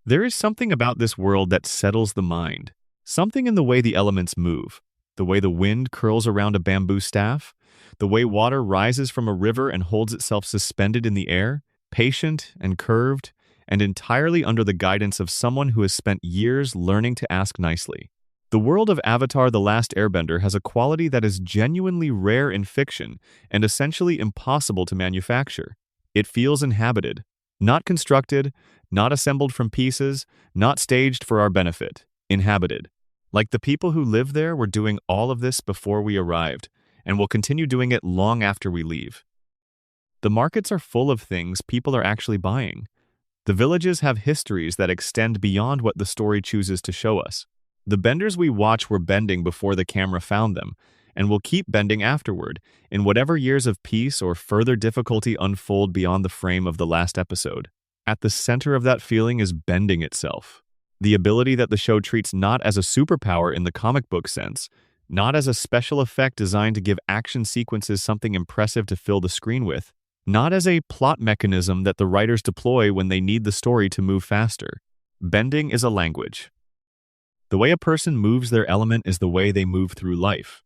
There is something about this world that settles the mind. Something in the way the elements move, the way the wind curls around a bamboo staff, the way water rises from a river and holds itself suspended in the air, patient and curved, and entirely under the guidance of someone who has spent years learning to ask nicely. The world of Avatar: The Last Airbender has a quality that is genuinely rare in fiction and essentially impossible to manufacture. It feels inhabited, not constructed, not assembled from pieces, not staged for our benefit. Inhabited. Like the people who live there were doing all of this before we arrived, and will continue doing it long after we leave. The markets are full of things people are actually buying. The villages have histories that extend beyond what the story chooses to show us. The benders we watch were bending before the camera found them, and will keep bending afterward, in whatever years of peace or further difficulty unfold beyond the frame of the last episode. At the center of that feeling is bending itself. The ability that the show treats not as a superpower in the comic book sense, not as a special effect designed to give action sequences something impressive to fill the screen with, not as a plot mechanism that the writers deploy when they need the story to move faster. Bending is a language. The way a person moves their element is the way they move through life.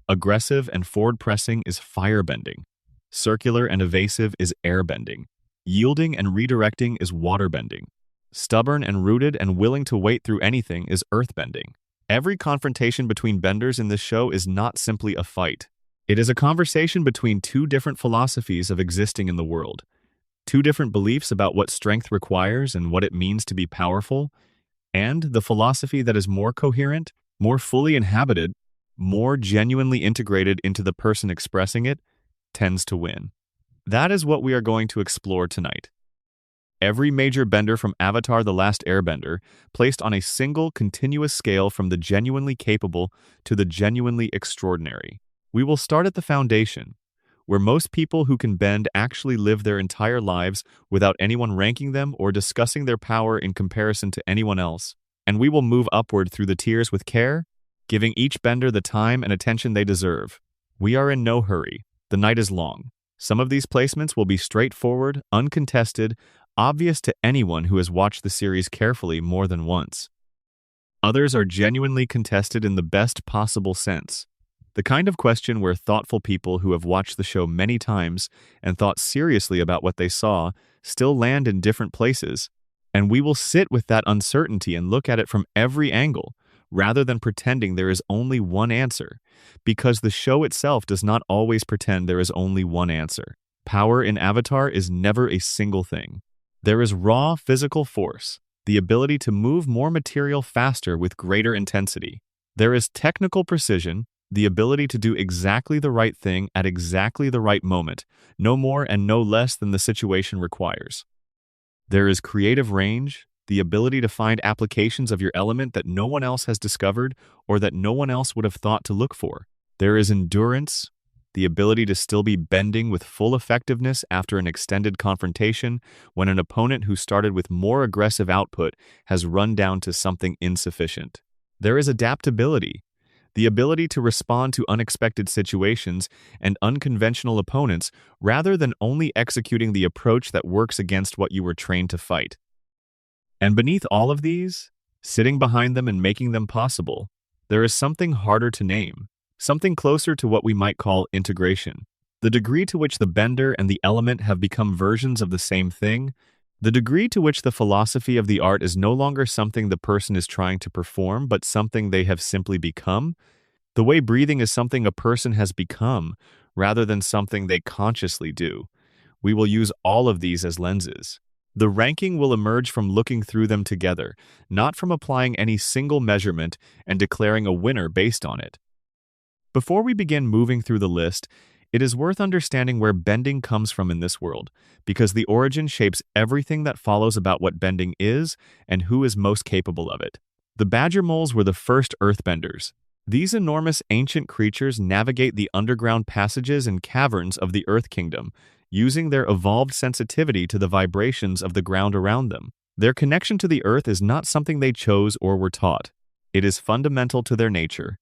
Aggressive and forward-pressing is firebending. Circular and evasive is airbending. Yielding and redirecting is waterbending. Stubborn and rooted and willing to wait through anything is earthbending. Every confrontation between benders in this show is not simply a fight. It is a conversation between two different philosophies of existing in the world. Two different beliefs about what strength requires and what it means to be powerful, and the philosophy that is more coherent, more fully inhabited, more genuinely integrated into the person expressing it, tends to win. That is what we are going to explore tonight. Every major bender from Avatar: The Last Airbender, placed on a single continuous scale from the genuinely capable to the genuinely extraordinary. We will start at the foundation, where most people who can bend actually live their entire lives without anyone ranking them or discussing their power in comparison to anyone else, and we will move upward through the tiers with care, giving each bender the time and attention they deserve. We are in no hurry. The night is long. Some of these placements will be straightforward, uncontested, obvious to anyone who has watched the series carefully more than once. Others are genuinely contested in the best possible sense. The kind of question where thoughtful people who have watched the show many times and thought seriously about what they saw still land in different places, and we will sit with that uncertainty and look at it from every angle, rather than pretending there is only one answer, because the show itself does not always pretend there is only one answer. Power in Avatar is never a single thing. There is raw physical force, the ability to move more material faster with greater intensity. There is technical precision, the ability to do exactly the right thing at exactly the right moment, no more and no less than the situation requires. There is creative range, the ability to find applications of your element that no one else has discovered or that no one else would have thought to look for. There is endurance, the ability to still be bending with full effectiveness after an extended confrontation when an opponent who started with more aggressive output has run down to something insufficient. There is adaptability, the ability to respond to unexpected situations and unconventional opponents rather than only executing the approach that works against what you were trained to fight. And beneath all of these, sitting behind them and making them possible, there is something harder to name, something closer to what we might call integration. The degree to which the bender and the element have become versions of the same thing, the degree to which the philosophy of the art is no longer something the person is trying to perform, but something they have simply become, the way breathing is something a person has become, rather than something they consciously do. We will use all of these as lenses. The ranking will emerge from looking through them together, not from applying any single measurement and declaring a winner based on it. Before we begin moving through the list, it is worth understanding where bending comes from in this world, because the origin shapes everything that follows about what bending is and who is most capable of it. The badger moles were the first earthbenders. These enormous ancient creatures navigate the underground passages and caverns of the Earth Kingdom, using their evolved sensitivity to the vibrations of the ground around them. Their connection to the earth is not something they chose or were taught. It is fundamental to their nature,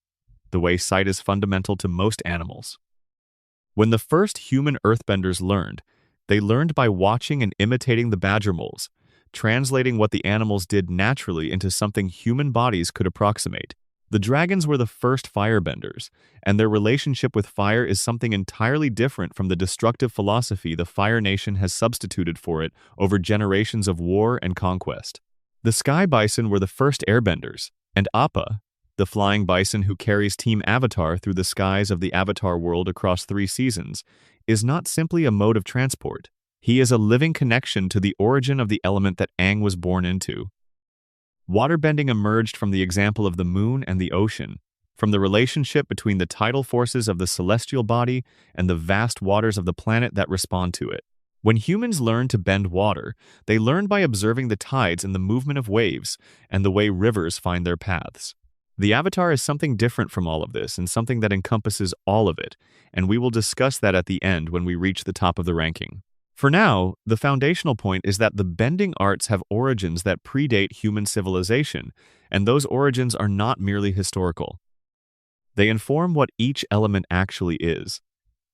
the way sight is fundamental to most animals. When the first human earthbenders learned, they learned by watching and imitating the badger moles, translating what the animals did naturally into something human bodies could approximate. The dragons were the first firebenders, and their relationship with fire is something entirely different from the destructive philosophy the Fire Nation has substituted for it over generations of war and conquest. The sky bison were the first airbenders, and Appa, the flying bison who carries Team Avatar through the skies of the Avatar world across 3 seasons, is not simply a mode of transport. He is a living connection to the origin of the element that Aang was born into. Waterbending emerged from the example of the moon and the ocean, from the relationship between the tidal forces of the celestial body and the vast waters of the planet that respond to it. When humans learned to bend water, they learned by observing the tides and the movement of waves and the way rivers find their paths. The Avatar is something different from all of this and something that encompasses all of it, and we will discuss that at the end when we reach the top of the ranking. For now, the foundational point is that the bending arts have origins that predate human civilization, and those origins are not merely historical. They inform what each element actually is,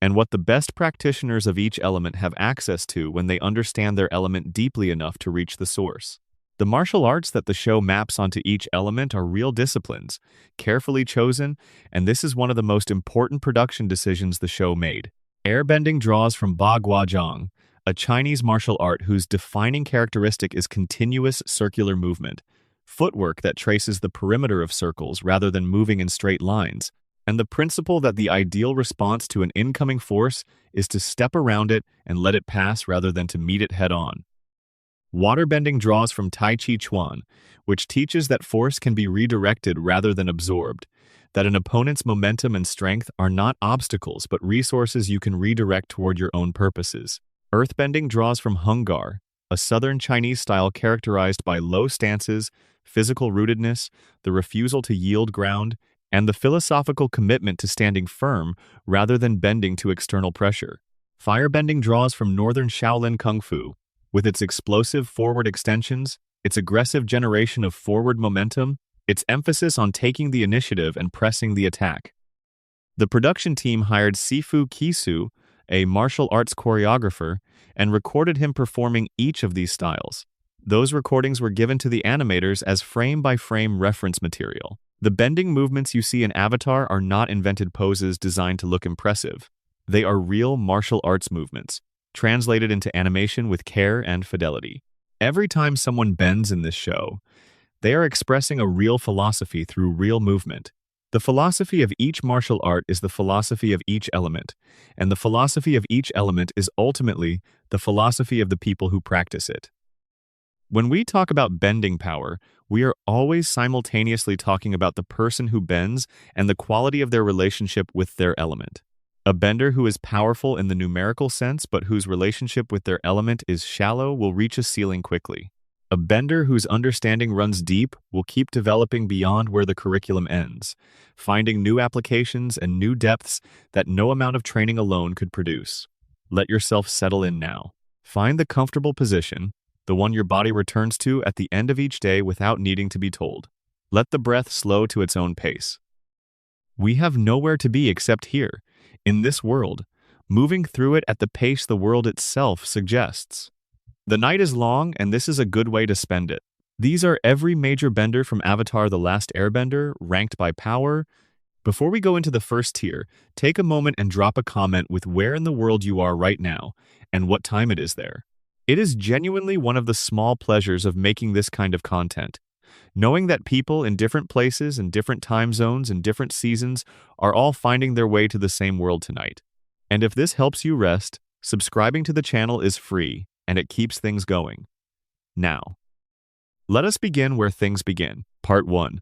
and what the best practitioners of each element have access to when they understand their element deeply enough to reach the source. The martial arts that the show maps onto each element are real disciplines, carefully chosen, and this is one of the most important production decisions the show made. Airbending draws from Ba Gua Zhang, a Chinese martial art whose defining characteristic is continuous circular movement, footwork that traces the perimeter of circles rather than moving in straight lines, and the principle that the ideal response to an incoming force is to step around it and let it pass rather than to meet it head-on. Waterbending draws from Tai Chi Chuan, which teaches that force can be redirected rather than absorbed, that an opponent's momentum and strength are not obstacles but resources you can redirect toward your own purposes. Earthbending draws from Hung Gar, a southern Chinese style characterized by low stances, physical rootedness, the refusal to yield ground, and the philosophical commitment to standing firm rather than bending to external pressure. Firebending draws from northern Shaolin Kung Fu, with its explosive forward extensions, its aggressive generation of forward momentum, its emphasis on taking the initiative and pressing the attack. The production team hired Sifu Kisu, a martial arts choreographer, and recorded him performing each of these styles. Those recordings were given to the animators as frame-by-frame reference material. The bending movements you see in Avatar are not invented poses designed to look impressive. They are real martial arts movements, translated into animation with care and fidelity. Every time someone bends in this show, they are expressing a real philosophy through real movement. The philosophy of each martial art is the philosophy of each element, and the philosophy of each element is ultimately the philosophy of the people who practice it. When we talk about bending power, we are always simultaneously talking about the person who bends and the quality of their relationship with their element. A bender who is powerful in the numerical sense but whose relationship with their element is shallow will reach a ceiling quickly. A bender whose understanding runs deep will keep developing beyond where the curriculum ends, finding new applications and new depths that no amount of training alone could produce. Let yourself settle in now. Find the comfortable position, the one your body returns to at the end of each day without needing to be told. Let the breath slow to its own pace. We have nowhere to be except here, in this world, moving through it at the pace the world itself suggests. The night is long, and this is a good way to spend it. These are every major bender from Avatar: The Last Airbender, ranked by power. Before we go into the first tier, take a moment and drop a comment with where in the world you are right now and what time it is there. It is genuinely one of the small pleasures of making this kind of content. Knowing that people in different places and different time zones and different seasons are all finding their way to the same world tonight. And if this helps you rest, subscribing to the channel is free, and it keeps things going. Now, let us begin where things begin. Part 1.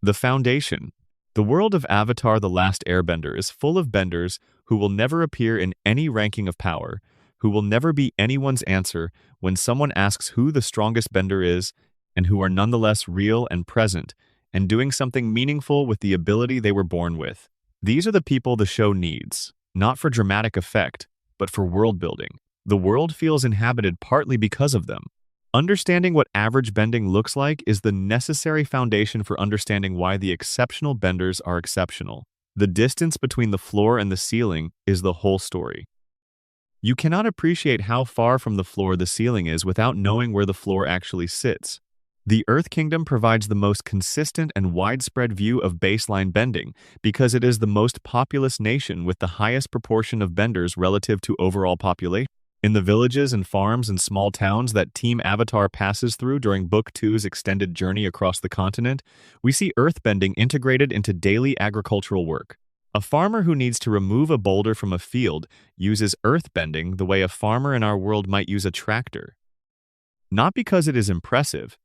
The Foundation. The world of Avatar: The Last Airbender is full of benders who will never appear in any ranking of power, who will never be anyone's answer when someone asks who the strongest bender is, and who are nonetheless real and present, and doing something meaningful with the ability they were born with. These are the people the show needs, not for dramatic effect, but for world building. The world feels inhabited partly because of them. Understanding what average bending looks like is the necessary foundation for understanding why the exceptional benders are exceptional. The distance between the floor and the ceiling is the whole story. You cannot appreciate how far from the floor the ceiling is without knowing where the floor actually sits. The Earth Kingdom provides the most consistent and widespread view of baseline bending because it is the most populous nation with the highest proportion of benders relative to overall population. In the villages and farms and small towns that Team Avatar passes through during Book 2's extended journey across the continent, we see earthbending integrated into daily agricultural work. A farmer who needs to remove a boulder from a field uses earthbending the way a farmer in our world might use a tractor. Not because it is impressive,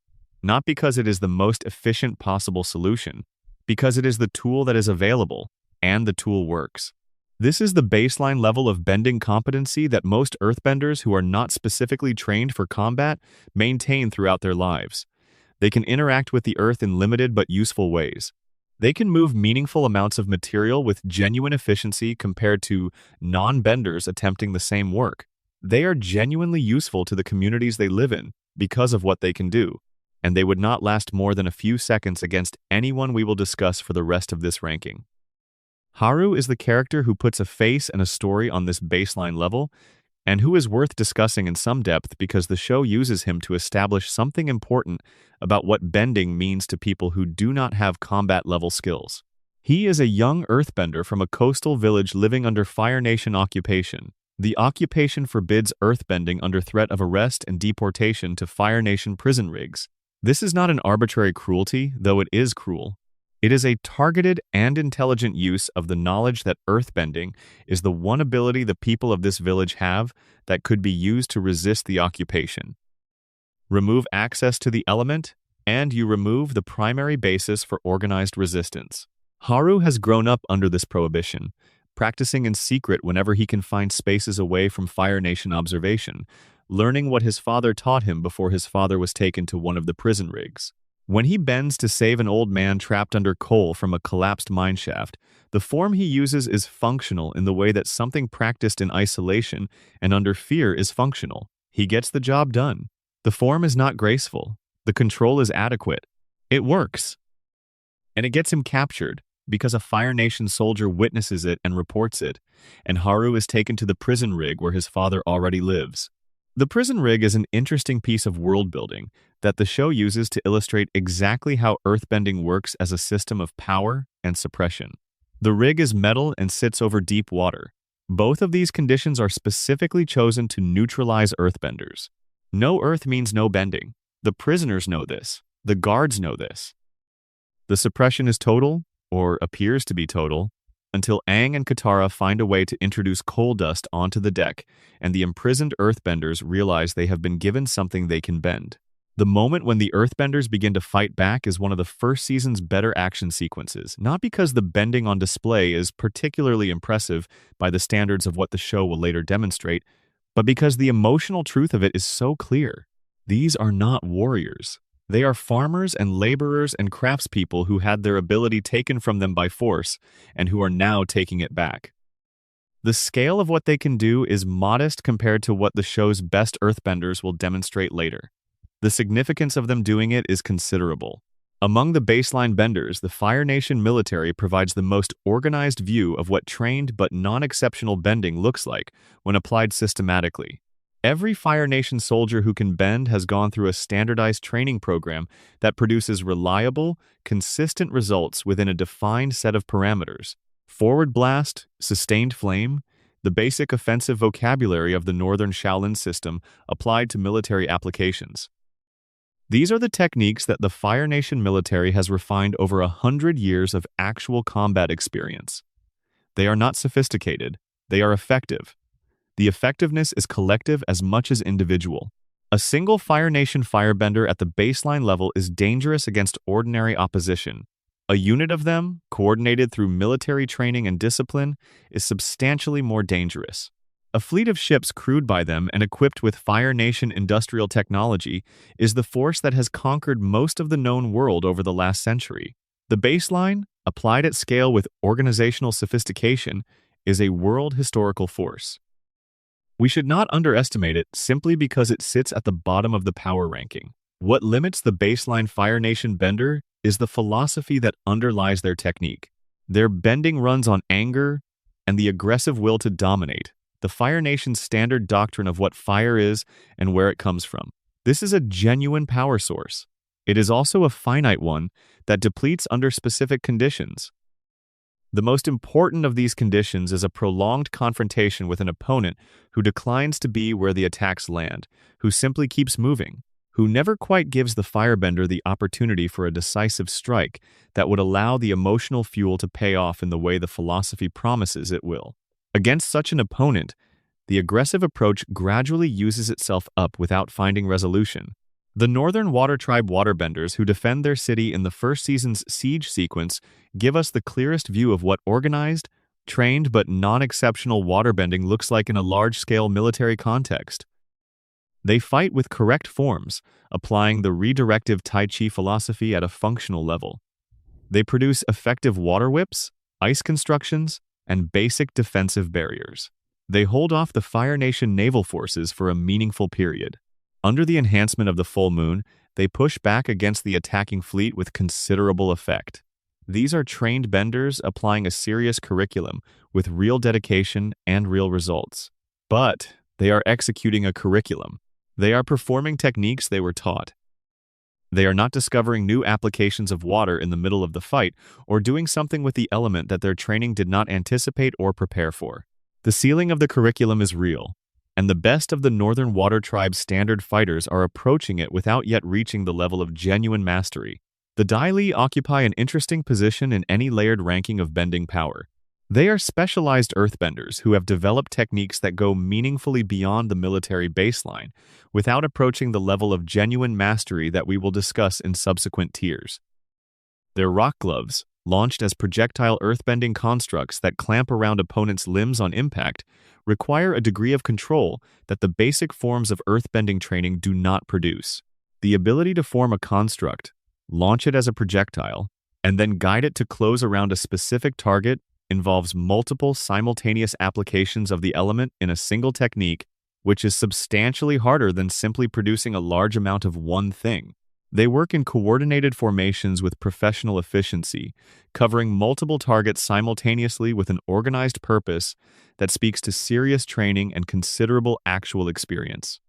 not because it is the most efficient possible solution, because it is the tool that is available, and the tool works. This is the baseline level of bending competency that most earthbenders who are not specifically trained for combat maintain throughout their lives. They can interact with the earth in limited but useful ways. They can move meaningful amounts of material with genuine efficiency compared to non-benders attempting the same work. They are genuinely useful to the communities they live in because of what they can do, and they would not last more than a few seconds against anyone we will discuss for the rest of this ranking. Haru is the character who puts a face and a story on this baseline level, and who is worth discussing in some depth because the show uses him to establish something important about what bending means to people who do not have combat-level skills. He is a young earthbender from a coastal village living under Fire Nation occupation. The occupation forbids earthbending under threat of arrest and deportation to Fire Nation prison rigs. This is not an arbitrary cruelty, though it is cruel. It is a targeted and intelligent use of the knowledge that earthbending is the one ability the people of this village have that could be used to resist the occupation. Remove access to the element, and you remove the primary basis for organized resistance. Haru has grown up under this prohibition, practicing in secret whenever he can find spaces away from Fire Nation observation, learning what his father taught him before his father was taken to one of the prison rigs. When he bends to save an old man trapped under coal from a collapsed mineshaft, the form he uses is functional in the way that something practiced in isolation and under fear is functional. He gets the job done. The form is not graceful. The control is adequate. It works. And it gets him captured because a Fire Nation soldier witnesses it and reports it, and Haru is taken to the prison rig where his father already lives. The prison rig is an interesting piece of world building that the show uses to illustrate exactly how earthbending works as a system of power and suppression. The rig is metal and sits over deep water. Both of these conditions are specifically chosen to neutralize earthbenders. No earth means no bending. The prisoners know this. The guards know this. The suppression is total, or appears to be total, until Aang and Katara find a way to introduce coal dust onto the deck, and the imprisoned earthbenders realize they have been given something they can bend. The moment when the earthbenders begin to fight back is one of the first season's better action sequences, not because the bending on display is particularly impressive by the standards of what the show will later demonstrate, but because the emotional truth of it is so clear. These are not warriors. They are farmers and laborers and craftspeople who had their ability taken from them by force and who are now taking it back. The scale of what they can do is modest compared to what the show's best earthbenders will demonstrate later. The significance of them doing it is considerable. Among the baseline benders, the Fire Nation military provides the most organized view of what trained but non-exceptional bending looks like when applied systematically. Every Fire Nation soldier who can bend has gone through a standardized training program that produces reliable, consistent results within a defined set of parameters. Forward blast, sustained flame, the basic offensive vocabulary of the Northern Shaolin system applied to military applications. These are the techniques that the Fire Nation military has refined over 100 years of actual combat experience. They are not sophisticated, they are effective. The effectiveness is collective as much as individual. A single Fire Nation firebender at the baseline level is dangerous against ordinary opposition. A unit of them, coordinated through military training and discipline, is substantially more dangerous. A fleet of ships crewed by them and equipped with Fire Nation industrial technology is the force that has conquered most of the known world over the last century. The baseline, applied at scale with organizational sophistication, is a world historical force. We should not underestimate it simply because it sits at the bottom of the power ranking. What limits the baseline Fire Nation bender is the philosophy that underlies their technique. Their bending runs on anger and the aggressive will to dominate. the Fire Nation's standard doctrine of what fire is and where it comes from. This is a genuine power source. It is also a finite one that depletes under specific conditions. The most important of these conditions is a prolonged confrontation with an opponent who declines to be where the attacks land, who simply keeps moving, who never quite gives the firebender the opportunity for a decisive strike that would allow the emotional fuel to pay off in the way the philosophy promises it will. Against such an opponent, the aggressive approach gradually uses itself up without finding resolution. The Northern Water Tribe waterbenders who defend their city in the first season's siege sequence give us the clearest view of what organized, trained but non-exceptional waterbending looks like in a large-scale military context. They fight with correct forms, applying the redirective Tai Chi philosophy at a functional level. They produce effective water whips, ice constructions, and basic defensive barriers. They hold off the Fire Nation naval forces for a meaningful period. Under the enhancement of the full moon, they push back against the attacking fleet with considerable effect. These are trained benders applying a serious curriculum with real dedication and real results. But they are executing a curriculum. They are performing techniques they were taught. They are not discovering new applications of water in the middle of the fight or doing something with the element that their training did not anticipate or prepare for. The ceiling of the curriculum is real, and the best of the Northern Water Tribe's standard fighters are approaching it without yet reaching the level of genuine mastery. The Dai Li occupy an interesting position in any layered ranking of bending power. They are specialized earthbenders who have developed techniques that go meaningfully beyond the military baseline without approaching the level of genuine mastery that we will discuss in subsequent tiers. Their rock gloves, launched as projectile earthbending constructs that clamp around opponents' limbs on impact, require a degree of control that the basic forms of earthbending training do not produce. The ability to form a construct, launch it as a projectile, and then guide it to close around a specific target involves multiple simultaneous applications of the element in a single technique, which is substantially harder than simply producing a large amount of one thing. They work in coordinated formations with professional efficiency, covering multiple targets simultaneously with an organized purpose that speaks to serious training and considerable actual experience.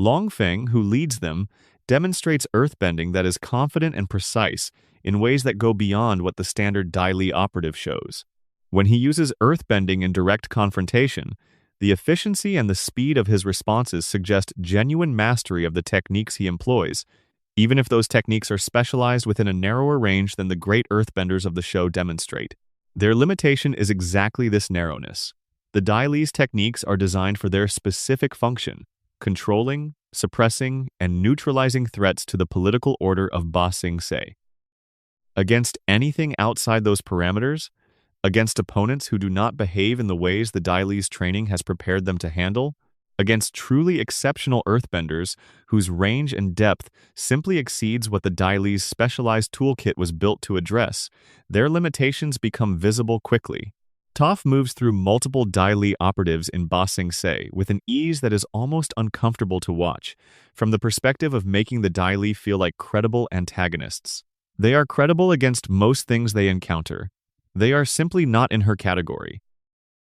Longfeng, who leads them, demonstrates earthbending that is confident and precise in ways that go beyond what the standard Dai Li operative shows. When he uses earthbending in direct confrontation, the efficiency and the speed of his responses suggest genuine mastery of the techniques he employs, even if those techniques are specialized within a narrower range than the great earthbenders of the show demonstrate. Their limitation is exactly this narrowness. The Dai Li's techniques are designed for their specific function, controlling, suppressing, and neutralizing threats to the political order of Ba Sing Se. Against anything outside those parameters, against opponents who do not behave in the ways the Dai Li's training has prepared them to handle, against truly exceptional earthbenders whose range and depth simply exceeds what the Dai Li's specialized toolkit was built to address, their limitations become visible quickly. Toph moves through multiple Dai Li operatives in Ba Sing Se with an ease that is almost uncomfortable to watch, from the perspective of making the Dai Li feel like credible antagonists. They are credible against most things they encounter. They are simply not in her category.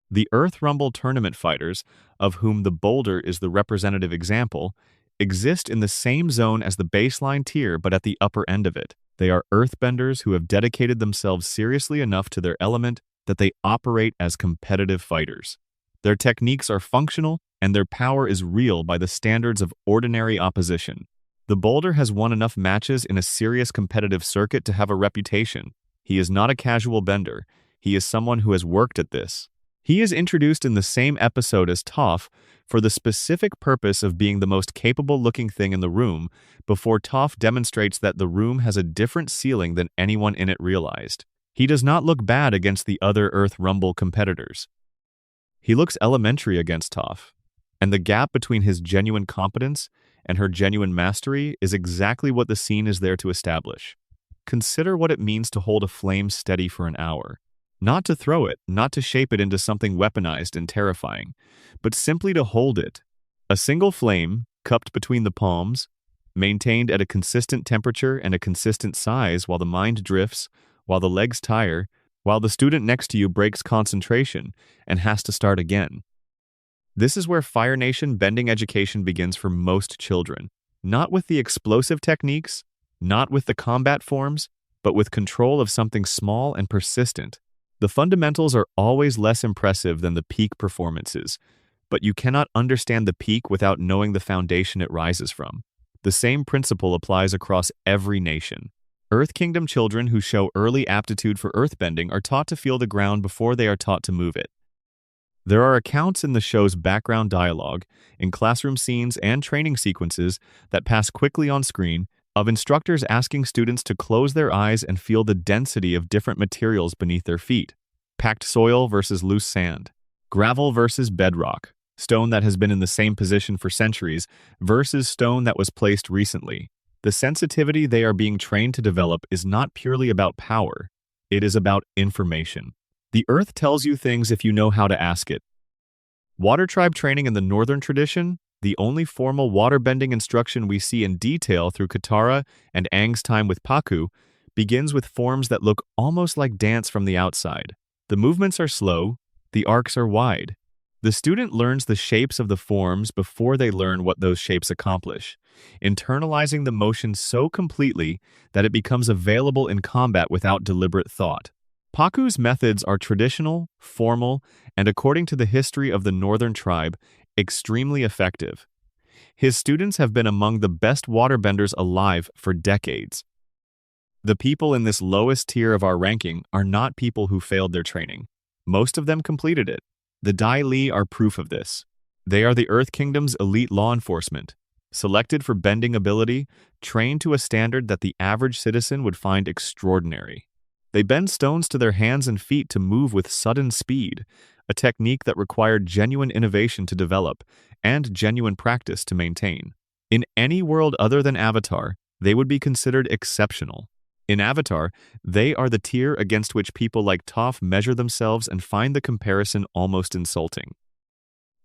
The Earth Rumble tournament fighters, of whom the Boulder is the representative example, exist in the same zone as the baseline tier but at the upper end of it. They are earthbenders who have dedicated themselves seriously enough to their element that they operate as competitive fighters. Their techniques are functional, and their power is real by the standards of ordinary opposition. The Boulder has won enough matches in a serious competitive circuit to have a reputation. He is not a casual bender. He is someone who has worked at this. He is introduced in the same episode as Toph for the specific purpose of being the most capable-looking thing in the room before Toph demonstrates that the room has a different ceiling than anyone in it realized. He does not look bad against the other Earth Rumble competitors. He looks elementary against Toph, and the gap between his genuine competence and her genuine mastery is exactly what the scene is there to establish. Consider what it means to hold a flame steady for an hour. Not to throw it, not to shape it into something weaponized and terrifying, but simply to hold it. A single flame, cupped between the palms, maintained at a consistent temperature and a consistent size while the mind drifts, while the legs tire, while the student next to you breaks concentration and has to start again. This is where Fire Nation bending education begins for most children. Not with the explosive techniques, not with the combat forms, but with control of something small and persistent. The fundamentals are always less impressive than the peak performances, but you cannot understand the peak without knowing the foundation it rises from. The same principle applies across every nation. Earth Kingdom children who show early aptitude for earthbending are taught to feel the ground before they are taught to move it. There are accounts in the show's background dialogue, in classroom scenes and training sequences that pass quickly on screen, of instructors asking students to close their eyes and feel the density of different materials beneath their feet. Packed soil versus loose sand. Gravel versus bedrock. Stone that has been in the same position for centuries versus stone that was placed recently. The sensitivity they are being trained to develop is not purely about power. It is about information. The earth tells you things if you know how to ask it. Water tribe training in the northern tradition, the only formal waterbending instruction we see in detail through Katara and Aang's time with Pakku, begins with forms that look almost like dance from the outside. The movements are slow, the arcs are wide. The student learns the shapes of the forms before they learn what those shapes accomplish, internalizing the motion so completely that it becomes available in combat without deliberate thought. Pakku's methods are traditional, formal, and according to the history of the northern tribe, extremely effective. His students have been among the best waterbenders alive for decades. The people in this lowest tier of our ranking are not people who failed their training. Most of them completed it. The Dai Li are proof of this. They are the Earth Kingdom's elite law enforcement, selected for bending ability, trained to a standard that the average citizen would find extraordinary. They bend stones to their hands and feet to move with sudden speed, a technique that required genuine innovation to develop and genuine practice to maintain. In any world other than Avatar, they would be considered exceptional. In Avatar, they are the tier against which people like Toph measure themselves and find the comparison almost insulting.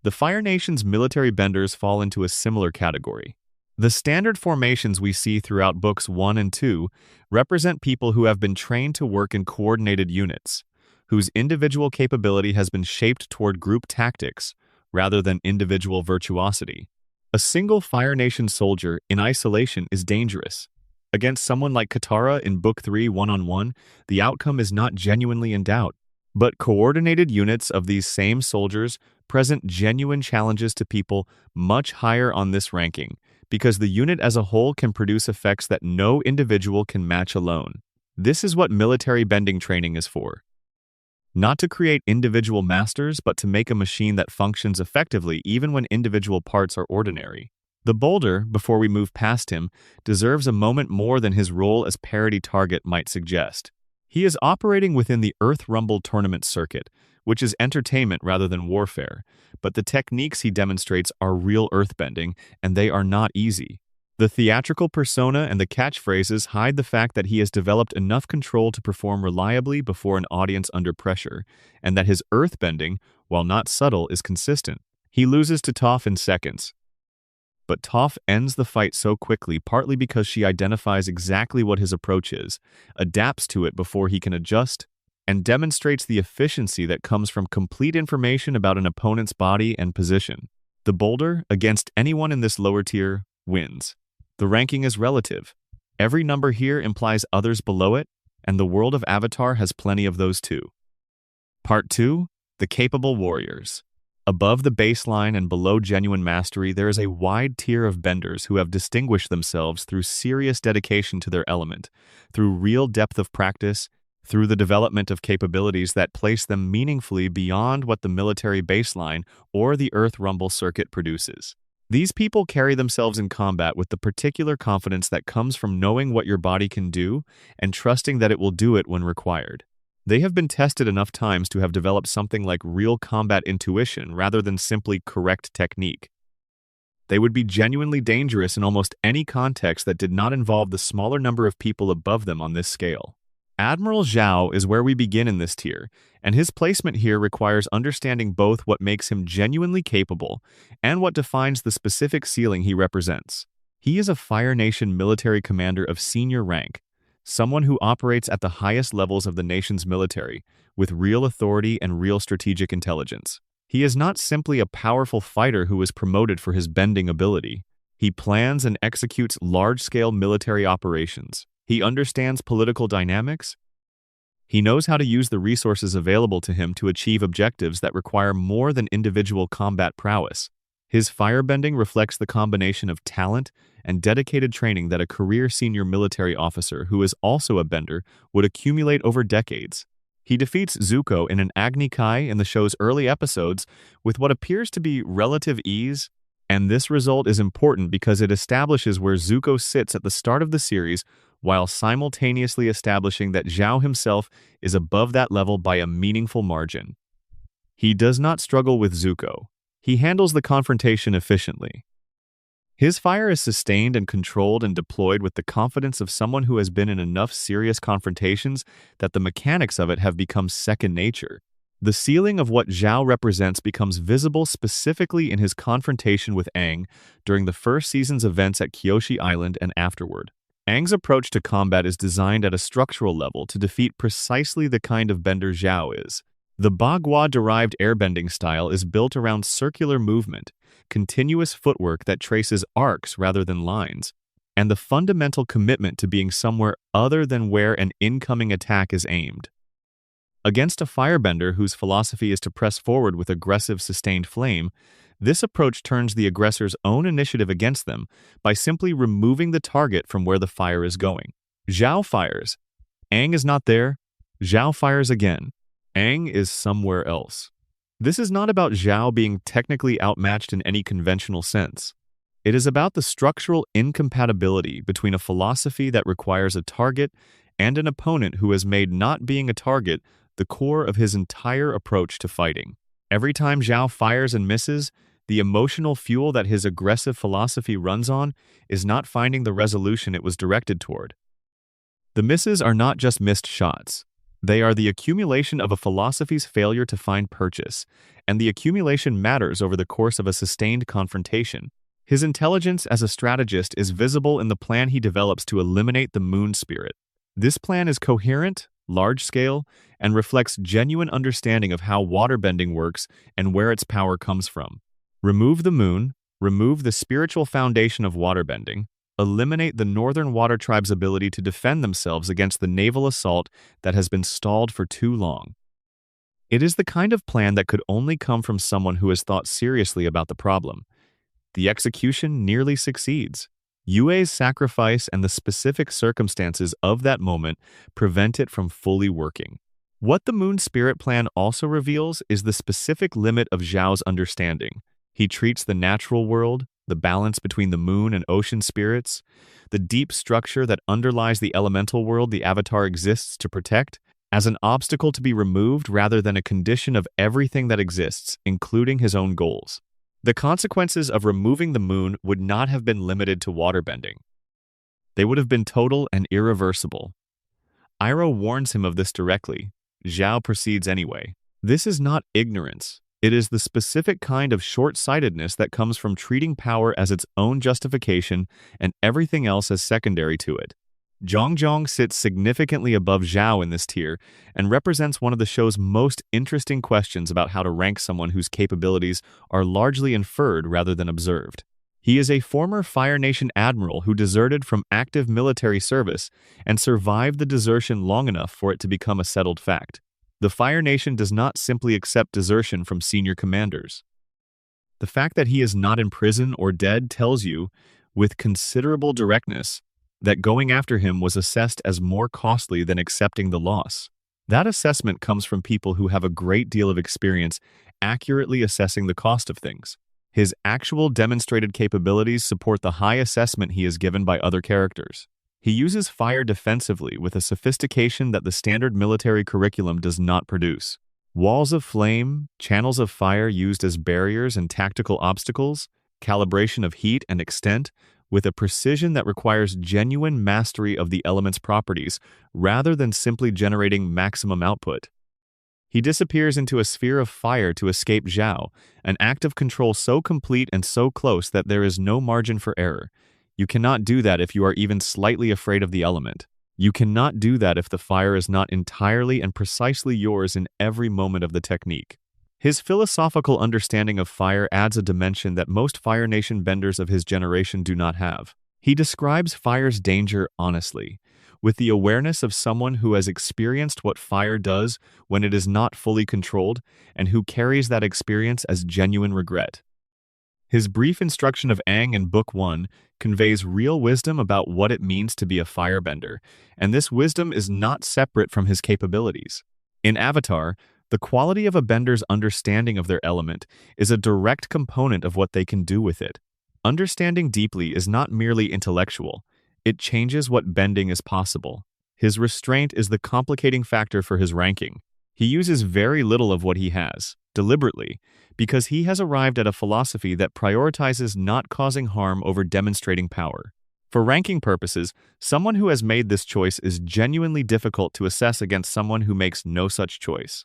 The Fire Nation's military benders fall into a similar category. The standard formations we see throughout Books 1 and 2 represent people who have been trained to work in coordinated units, whose individual capability has been shaped toward group tactics rather than individual virtuosity. A single Fire Nation soldier in isolation is dangerous. Against someone like Katara in Book 3 one-on-one, the outcome is not genuinely in doubt. But coordinated units of these same soldiers present genuine challenges to people much higher on this ranking, because the unit as a whole can produce effects that no individual can match alone. This is what military bending training is for. Not to create individual masters, but to make a machine that functions effectively even when individual parts are ordinary. The boulder, before we move past him, deserves a moment more than his role as parody target might suggest. He is operating within the Earth Rumble tournament circuit, which is entertainment rather than warfare, but the techniques he demonstrates are real earthbending, and they are not easy. The theatrical persona and the catchphrases hide the fact that he has developed enough control to perform reliably before an audience under pressure, and that his earthbending, while not subtle, is consistent. He loses to Toph in seconds. But Toph ends the fight so quickly partly because she identifies exactly what his approach is, adapts to it before he can adjust, and demonstrates the efficiency that comes from complete information about an opponent's body and position. The boulder, against anyone in this lower tier, wins. The ranking is relative. Every number here implies others below it, and the world of Avatar has plenty of those too. Part 2. The Capable Warriors. Above the baseline and below genuine mastery, there is a wide tier of benders who have distinguished themselves through serious dedication to their element, through real depth of practice, through the development of capabilities that place them meaningfully beyond what the military baseline or the Earth Rumble circuit produces. These people carry themselves in combat with the particular confidence that comes from knowing what your body can do and trusting that it will do it when required. They have been tested enough times to have developed something like real combat intuition rather than simply correct technique. They would be genuinely dangerous in almost any context that did not involve the smaller number of people above them on this scale. Admiral Zhao is where we begin in this tier, and his placement here requires understanding both what makes him genuinely capable and what defines the specific ceiling he represents. He is a Fire Nation military commander of senior rank, someone who operates at the highest levels of the nation's military, with real authority and real strategic intelligence. He is not simply a powerful fighter who is promoted for his bending ability. He plans and executes large-scale military operations. He understands political dynamics. He knows how to use the resources available to him to achieve objectives that require more than individual combat prowess. His firebending reflects the combination of talent and dedicated training that a career senior military officer who is also a bender would accumulate over decades. He defeats Zuko in an Agni Kai in the show's early episodes with what appears to be relative ease, and this result is important because it establishes where Zuko sits at the start of the series while simultaneously establishing that Zhao himself is above that level by a meaningful margin. He does not struggle with Zuko. He handles the confrontation efficiently. His fire is sustained and controlled and deployed with the confidence of someone who has been in enough serious confrontations that the mechanics of it have become second nature. The ceiling of what Zhao represents becomes visible specifically in his confrontation with Aang during the first season's events at Kyoshi Island and afterward. Aang's approach to combat is designed at a structural level to defeat precisely the kind of bender Zhao is. The Bagua-derived airbending style is built around circular movement, continuous footwork that traces arcs rather than lines, and the fundamental commitment to being somewhere other than where an incoming attack is aimed. Against a firebender whose philosophy is to press forward with aggressive sustained flame, this approach turns the aggressor's own initiative against them by simply removing the target from where the fire is going. Zhao fires. Aang is not there. Zhao fires again. Aang is somewhere else. This is not about Zhao being technically outmatched in any conventional sense. It is about the structural incompatibility between a philosophy that requires a target and an opponent who has made not being a target the core of his entire approach to fighting. Every time Zhao fires and misses, the emotional fuel that his aggressive philosophy runs on is not finding the resolution it was directed toward. The misses are not just missed shots. They are the accumulation of a philosophy's failure to find purchase, and the accumulation matters over the course of a sustained confrontation. His intelligence as a strategist is visible in the plan he develops to eliminate the moon spirit. This plan is coherent, large-scale, and reflects genuine understanding of how waterbending works and where its power comes from. Remove the moon, remove the spiritual foundation of waterbending, eliminate the Northern Water Tribe's ability to defend themselves against the naval assault that has been stalled for too long. It is the kind of plan that could only come from someone who has thought seriously about the problem. The execution nearly succeeds. Yue's sacrifice and the specific circumstances of that moment prevent it from fully working. What the Moon Spirit Plan also reveals is the specific limit of Zhao's understanding. He treats the natural world, the balance between the moon and ocean spirits, the deep structure that underlies the elemental world the Avatar exists to protect, as an obstacle to be removed rather than a condition of everything that exists, including his own goals. The consequences of removing the moon would not have been limited to waterbending. They would have been total and irreversible. Iroh warns him of this directly. Zhao proceeds anyway. This is not ignorance. It is the specific kind of short-sightedness that comes from treating power as its own justification and everything else as secondary to it. Zhong sits significantly above Zhao in this tier and represents one of the show's most interesting questions about how to rank someone whose capabilities are largely inferred rather than observed. He is a former Fire Nation admiral who deserted from active military service and survived the desertion long enough for it to become a settled fact. The Fire Nation does not simply accept desertion from senior commanders. The fact that he is not in prison or dead tells you, with considerable directness, that going after him was assessed as more costly than accepting the loss. That assessment comes from people who have a great deal of experience accurately assessing the cost of things. His actual demonstrated capabilities support the high assessment he is given by other characters. He uses fire defensively with a sophistication that the standard military curriculum does not produce. Walls of flame, channels of fire used as barriers and tactical obstacles, calibration of heat and extent, with a precision that requires genuine mastery of the element's properties rather than simply generating maximum output. He disappears into a sphere of fire to escape Zhao, an act of control so complete and so close that there is no margin for error. You cannot do that if you are even slightly afraid of the element. You cannot do that if the fire is not entirely and precisely yours in every moment of the technique. His philosophical understanding of fire adds a dimension that most Fire Nation benders of his generation do not have. He describes fire's danger honestly, with the awareness of someone who has experienced what fire does when it is not fully controlled and who carries that experience as genuine regret. His brief instruction of Aang in Book 1 conveys real wisdom about what it means to be a firebender, and this wisdom is not separate from his capabilities. In Avatar, the quality of a bender's understanding of their element is a direct component of what they can do with it. Understanding deeply is not merely intellectual, it changes what bending is possible. His restraint is the complicating factor for his ranking. He uses very little of what he has, deliberately, because he has arrived at a philosophy that prioritizes not causing harm over demonstrating power. For ranking purposes, someone who has made this choice is genuinely difficult to assess against someone who makes no such choice.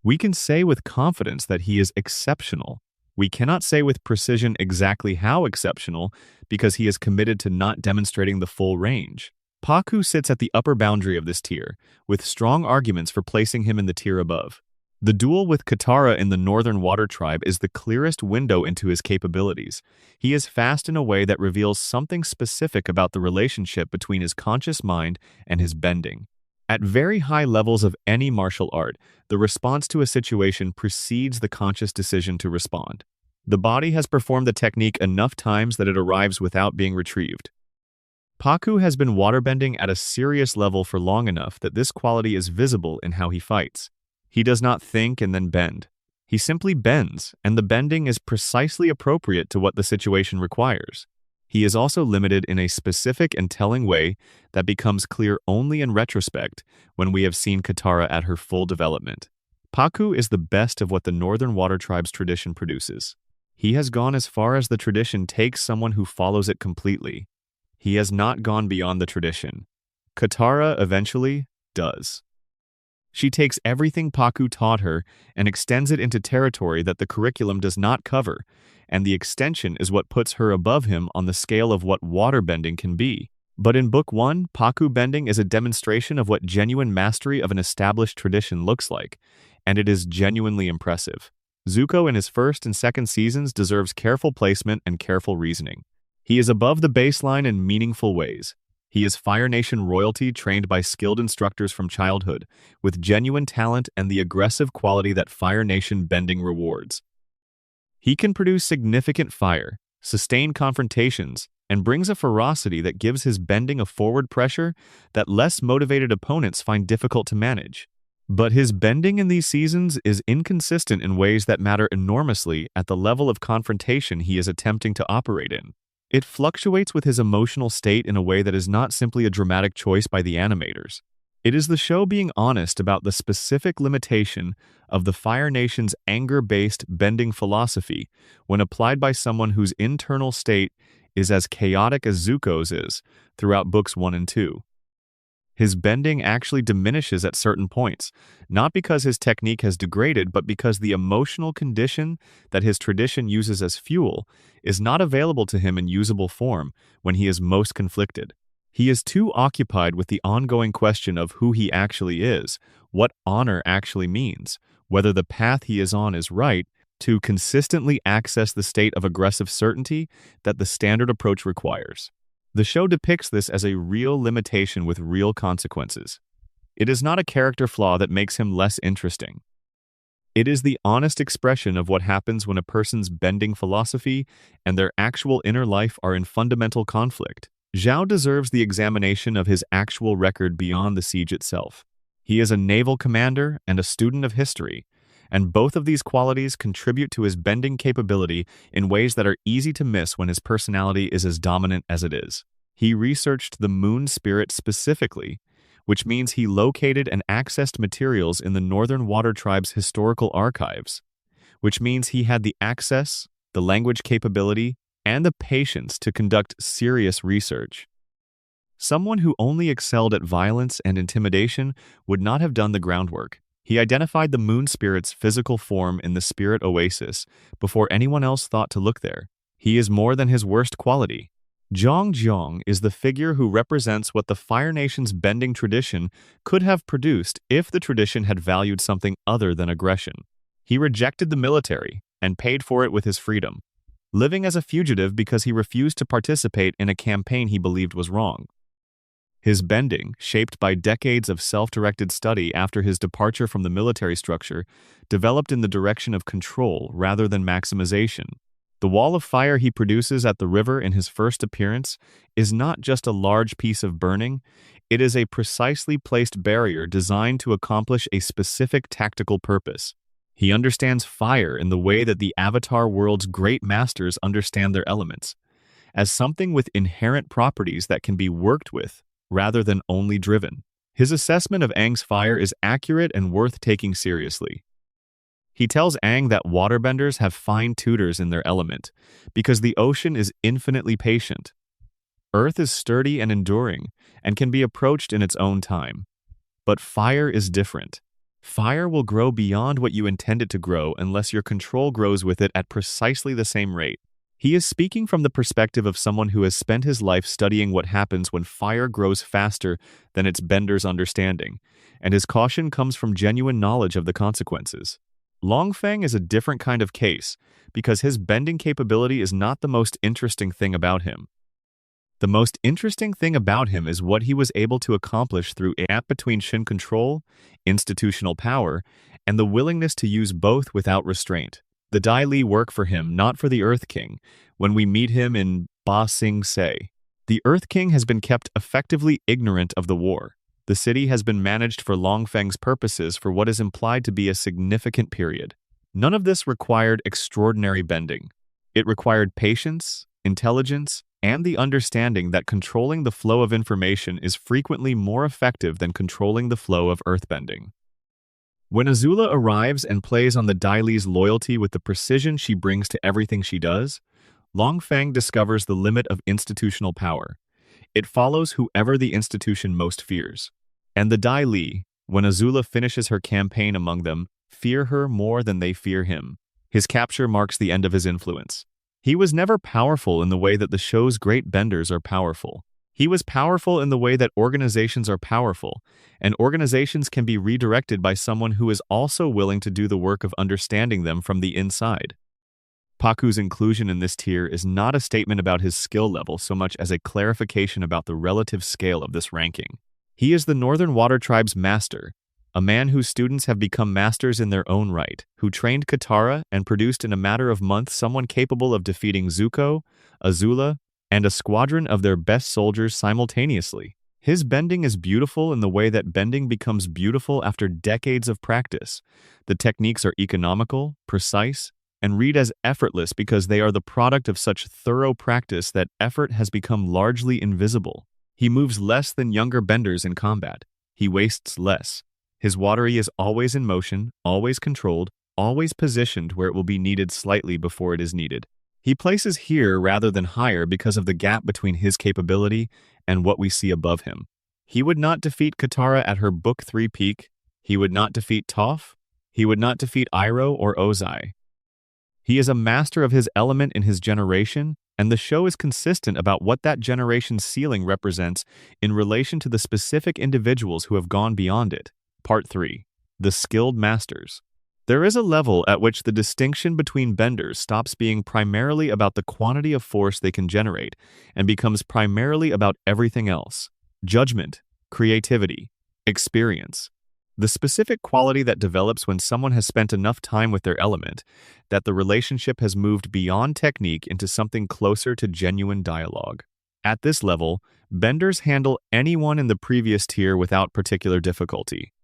We can say with confidence that he is exceptional. We cannot say with precision exactly how exceptional because he is committed to not demonstrating the full range. Paku sits at the upper boundary of this tier, with strong arguments for placing him in the tier above. The duel with Katara in the Northern Water Tribe is the clearest window into his capabilities. He is fast in a way that reveals something specific about the relationship between his conscious mind and his bending. At very high levels of any martial art, the response to a situation precedes the conscious decision to respond. The body has performed the technique enough times that it arrives without being retrieved. Paku has been waterbending at a serious level for long enough that this quality is visible in how he fights. He does not think and then bend. He simply bends, and the bending is precisely appropriate to what the situation requires. He is also limited in a specific and telling way that becomes clear only in retrospect when we have seen Katara at her full development. Paku is the best of what the Northern Water Tribe's tradition produces. He has gone as far as the tradition takes someone who follows it completely. He has not gone beyond the tradition. Katara eventually does. She takes everything Paku taught her and extends it into territory that the curriculum does not cover, and the extension is what puts her above him on the scale of what waterbending can be. But in Book 1, Paku bending is a demonstration of what genuine mastery of an established tradition looks like, and it is genuinely impressive. Zuko in his first and second seasons deserves careful placement and careful reasoning. He is above the baseline in meaningful ways. He is Fire Nation royalty trained by skilled instructors from childhood, with genuine talent and the aggressive quality that Fire Nation bending rewards. He can produce significant fire, sustain confrontations, and brings a ferocity that gives his bending a forward pressure that less motivated opponents find difficult to manage. But his bending in these seasons is inconsistent in ways that matter enormously at the level of confrontation he is attempting to operate in. It fluctuates with his emotional state in a way that is not simply a dramatic choice by the animators. It is the show being honest about the specific limitation of the Fire Nation's anger-based bending philosophy when applied by someone whose internal state is as chaotic as Zuko's is throughout Books 1 and 2. His bending actually diminishes at certain points, not because his technique has degraded, but because the emotional condition that his tradition uses as fuel is not available to him in usable form when he is most conflicted. He is too occupied with the ongoing question of who he actually is, what honor actually means, whether the path he is on is right, to consistently access the state of aggressive certainty that the standard approach requires. The show depicts this as a real limitation with real consequences. It is not a character flaw that makes him less interesting. It is the honest expression of what happens when a person's bending philosophy and their actual inner life are in fundamental conflict. Zhao deserves the examination of his actual record beyond the siege itself. He is a naval commander and a student of history, and both of these qualities contribute to his bending capability in ways that are easy to miss when his personality is as dominant as it is. He researched the moon spirit specifically, which means he located and accessed materials in the Northern Water Tribe's historical archives, which means he had the access, the language capability, and the patience to conduct serious research. Someone who only excelled at violence and intimidation would not have done the groundwork. He identified the moon spirit's physical form in the spirit oasis before anyone else thought to look there. He is more than his worst quality. Zhang is the figure who represents what the Fire Nation's bending tradition could have produced if the tradition had valued something other than aggression. He rejected the military and paid for it with his freedom, living as a fugitive because he refused to participate in a campaign he believed was wrong. His bending, shaped by decades of self-directed study after his departure from the military structure, developed in the direction of control rather than maximization. The wall of fire he produces at the river in his first appearance is not just a large piece of burning, it is a precisely placed barrier designed to accomplish a specific tactical purpose. He understands fire in the way that the Avatar world's great masters understand their elements, as something with inherent properties that can be worked with, rather than only driven. His assessment of Aang's fire is accurate and worth taking seriously. He tells Aang that waterbenders have fine tutors in their element, because the ocean is infinitely patient. Earth is sturdy and enduring, and can be approached in its own time. But fire is different. Fire will grow beyond what you intend it to grow unless your control grows with it at precisely the same rate. He is speaking from the perspective of someone who has spent his life studying what happens when fire grows faster than its bender's understanding, and his caution comes from genuine knowledge of the consequences. Longfeng is a different kind of case, because his bending capability is not the most interesting thing about him. The most interesting thing about him is what he was able to accomplish through a gap between Shin control, institutional power, and the willingness to use both without restraint. The Dai Li work for him, not for the Earth King, when we meet him in Ba Sing Se. The Earth King has been kept effectively ignorant of the war. The city has been managed for Longfeng's purposes for what is implied to be a significant period. None of this required extraordinary bending. It required patience, intelligence, and the understanding that controlling the flow of information is frequently more effective than controlling the flow of earthbending. When Azula arrives and plays on the Dai Li's loyalty with the precision she brings to everything she does, Longfeng discovers the limit of institutional power. It follows whoever the institution most fears. And the Dai Li, when Azula finishes her campaign among them, fear her more than they fear him. His capture marks the end of his influence. He was never powerful in the way that the show's great benders are powerful. He was powerful in the way that organizations are powerful, and organizations can be redirected by someone who is also willing to do the work of understanding them from the inside. Pakku's inclusion in this tier is not a statement about his skill level so much as a clarification about the relative scale of this ranking. He is the Northern Water Tribe's master, a man whose students have become masters in their own right, who trained Katara and produced in a matter of months someone capable of defeating Zuko, Azula, and a squadron of their best soldiers simultaneously. His bending is beautiful in the way that bending becomes beautiful after decades of practice. The techniques are economical, precise, and read as effortless because they are the product of such thorough practice that effort has become largely invisible. He moves less than younger benders in combat. He wastes less. His watery is always in motion, always controlled, always positioned where it will be needed slightly before it is needed. He places here rather than higher because of the gap between his capability and what we see above him. He would not defeat Katara at her Book 3 peak. He would not defeat Toph. He would not defeat Iroh or Ozai. He is a master of his element in his generation, and the show is consistent about what that generation's ceiling represents in relation to the specific individuals who have gone beyond it. Part 3. The Skilled Masters. There is a level at which the distinction between benders stops being primarily about the quantity of force they can generate and becomes primarily about everything else: judgment, creativity, experience. The specific quality that develops when someone has spent enough time with their element, that the relationship has moved beyond technique into something closer to genuine dialogue. At this level, benders handle anyone in the previous tier without particular difficulty.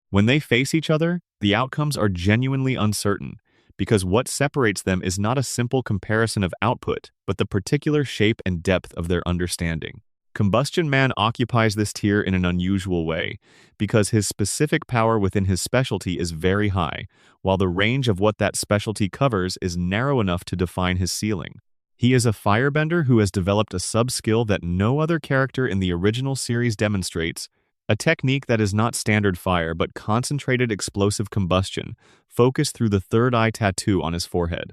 When they face each other, the outcomes are genuinely uncertain, because what separates them is not a simple comparison of output, but the particular shape and depth of their understanding. Combustion Man occupies this tier in an unusual way, because his specific power within his specialty is very high, while the range of what that specialty covers is narrow enough to define his ceiling. He is a firebender who has developed a sub-skill that no other character in the original series demonstrates, a technique that is not standard fire but concentrated explosive combustion, focused through the third eye tattoo on his forehead.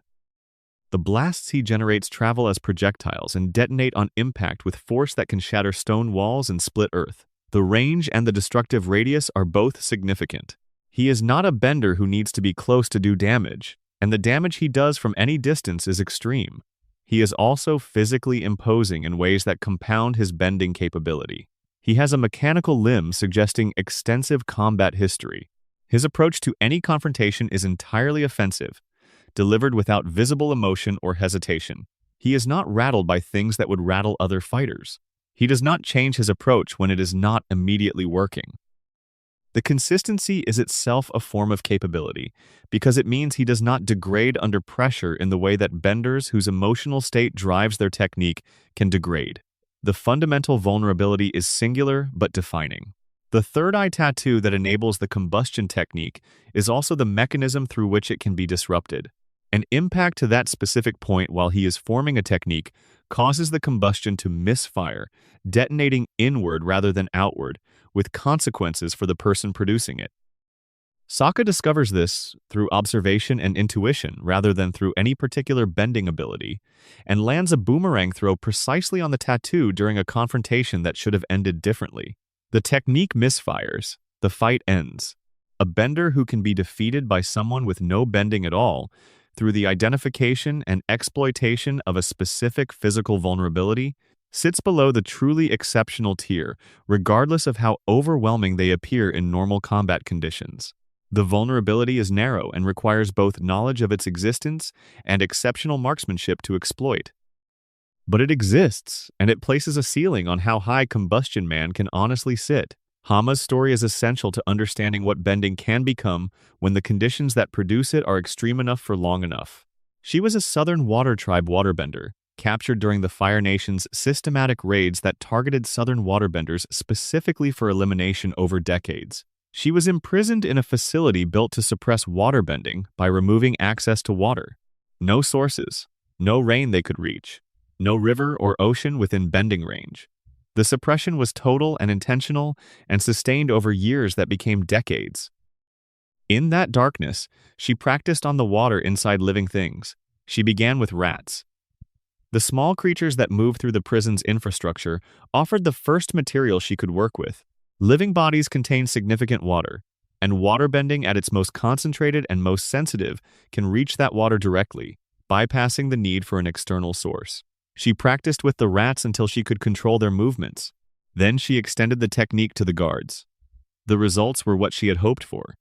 The blasts he generates travel as projectiles and detonate on impact with force that can shatter stone walls and split earth. The range and the destructive radius are both significant. He is not a bender who needs to be close to do damage, and the damage he does from any distance is extreme. He is also physically imposing in ways that compound his bending capability. He has a mechanical limb suggesting extensive combat history. His approach to any confrontation is entirely offensive, delivered without visible emotion or hesitation. He is not rattled by things that would rattle other fighters. He does not change his approach when it is not immediately working. The consistency is itself a form of capability, because it means he does not degrade under pressure in the way that benders whose emotional state drives their technique can degrade. The fundamental vulnerability is singular but defining. The third eye tattoo that enables the combustion technique is also the mechanism through which it can be disrupted. An impact to that specific point while he is forming a technique causes the combustion to misfire, detonating inward rather than outward, with consequences for the person producing it. Sokka discovers this through observation and intuition rather than through any particular bending ability, and lands a boomerang throw precisely on the tattoo during a confrontation that should have ended differently. The technique misfires, the fight ends. A bender who can be defeated by someone with no bending at all through the identification and exploitation of a specific physical vulnerability sits below the truly exceptional tier, regardless of how overwhelming they appear in normal combat conditions. The vulnerability is narrow and requires both knowledge of its existence and exceptional marksmanship to exploit. But it exists, and it places a ceiling on how high Combustion Man can honestly sit. Hama's story is essential to understanding what bending can become when the conditions that produce it are extreme enough for long enough. She was a Southern Water Tribe waterbender, captured during the Fire Nation's systematic raids that targeted Southern waterbenders specifically for elimination over decades. She was imprisoned in a facility built to suppress waterbending by removing access to water. No sources, no rain they could reach, no river or ocean within bending range. The suppression was total and intentional and sustained over years that became decades. In that darkness, she practiced on the water inside living things. She began with rats. The small creatures that moved through the prison's infrastructure offered the first material she could work with. Living bodies contain significant water, and waterbending at its most concentrated and most sensitive can reach that water directly, bypassing the need for an external source. She practiced with the rats until she could control their movements. Then she extended the technique to the guards. The results were what she had hoped for.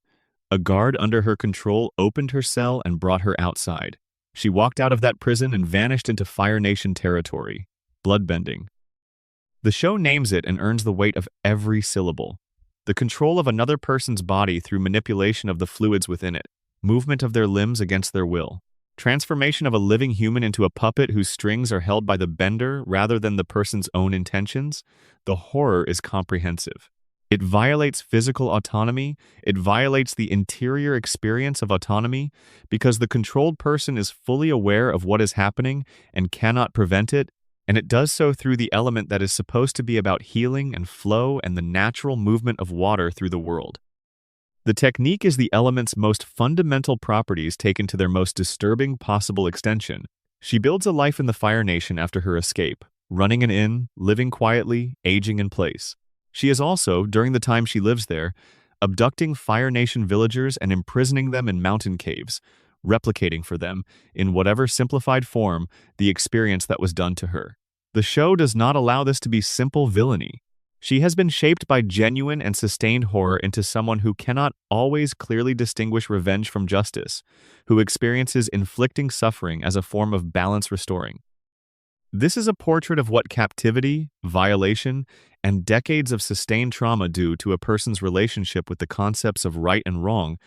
A guard under her control opened her cell and brought her outside. She walked out of that prison and vanished into Fire Nation territory. Bloodbending. The show names it and earns the weight of every syllable. The control of another person's body through manipulation of the fluids within it, movement of their limbs against their will. Transformation of a living human into a puppet whose strings are held by the bender rather than the person's own intentions. The horror is comprehensive. It violates physical autonomy, it violates the interior experience of autonomy, because the controlled person is fully aware of what is happening and cannot prevent it, and it does so through the element that is supposed to be about healing and flow and the natural movement of water through the world. The technique is the element's most fundamental properties taken to their most disturbing possible extension. She builds a life in the Fire Nation after her escape, running an inn, living quietly, aging in place. She is also, during the time she lives there, abducting Fire Nation villagers and imprisoning them in mountain caves, replicating for them, in whatever simplified form, the experience that was done to her. The show does not allow this to be simple villainy. She has been shaped by genuine and sustained horror into someone who cannot always clearly distinguish revenge from justice, who experiences inflicting suffering as a form of balance restoring. This is a portrait of what captivity, violation, and decades of sustained trauma do to a person's relationship with the concepts of right and wrong,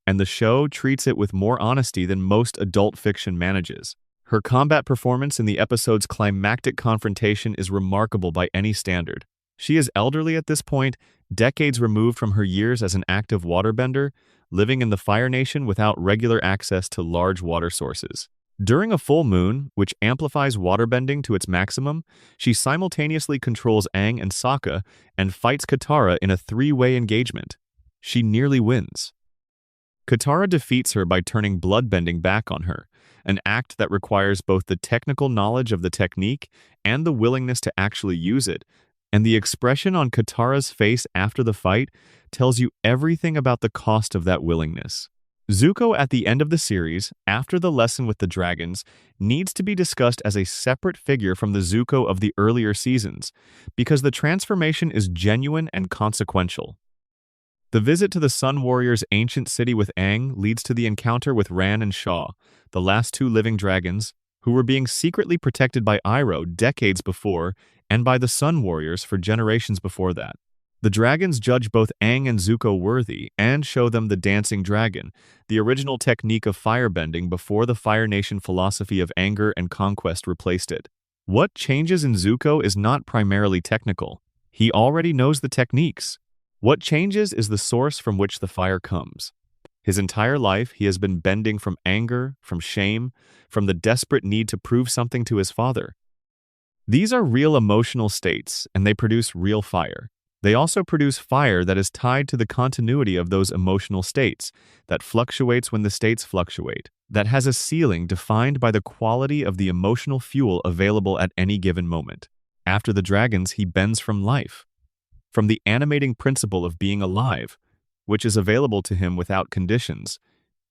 and the show treats it with more honesty than most adult fiction manages. Her combat performance in the episode's climactic confrontation is remarkable by any standard. She is elderly at this point, decades removed from her years as an active waterbender, living in the Fire Nation without regular access to large water sources. During a full moon, which amplifies waterbending to its maximum, she simultaneously controls Aang and Sokka and fights Katara in a three-way engagement. She nearly wins. Katara defeats her by turning bloodbending back on her, an act that requires both the technical knowledge of the technique and the willingness to actually use it, And the expression on Katara's face after the fight tells you everything about the cost of that willingness. Zuko at the end of the series, after the lesson with the dragons, needs to be discussed as a separate figure from the Zuko of the earlier seasons, because the transformation is genuine and consequential. The visit to the Sun Warrior's ancient city with Aang leads to the encounter with Ran and Shaw, the last two living dragons, who were being secretly protected by Iroh decades before and by the Sun Warriors for generations before that. The dragons judge both Aang and Zuko worthy and show them the dancing dragon, the original technique of firebending before the Fire Nation philosophy of anger and conquest replaced it. What changes in Zuko is not primarily technical. He already knows the techniques. What changes is the source from which the fire comes. His entire life, he has been bending from anger, from shame, from the desperate need to prove something to his father. These are real emotional states, and they produce real fire. They also produce fire that is tied to the continuity of those emotional states, that fluctuates when the states fluctuate, that has a ceiling defined by the quality of the emotional fuel available at any given moment. After the dragons, he bends from life, from the animating principle of being alive, which is available to him without conditions,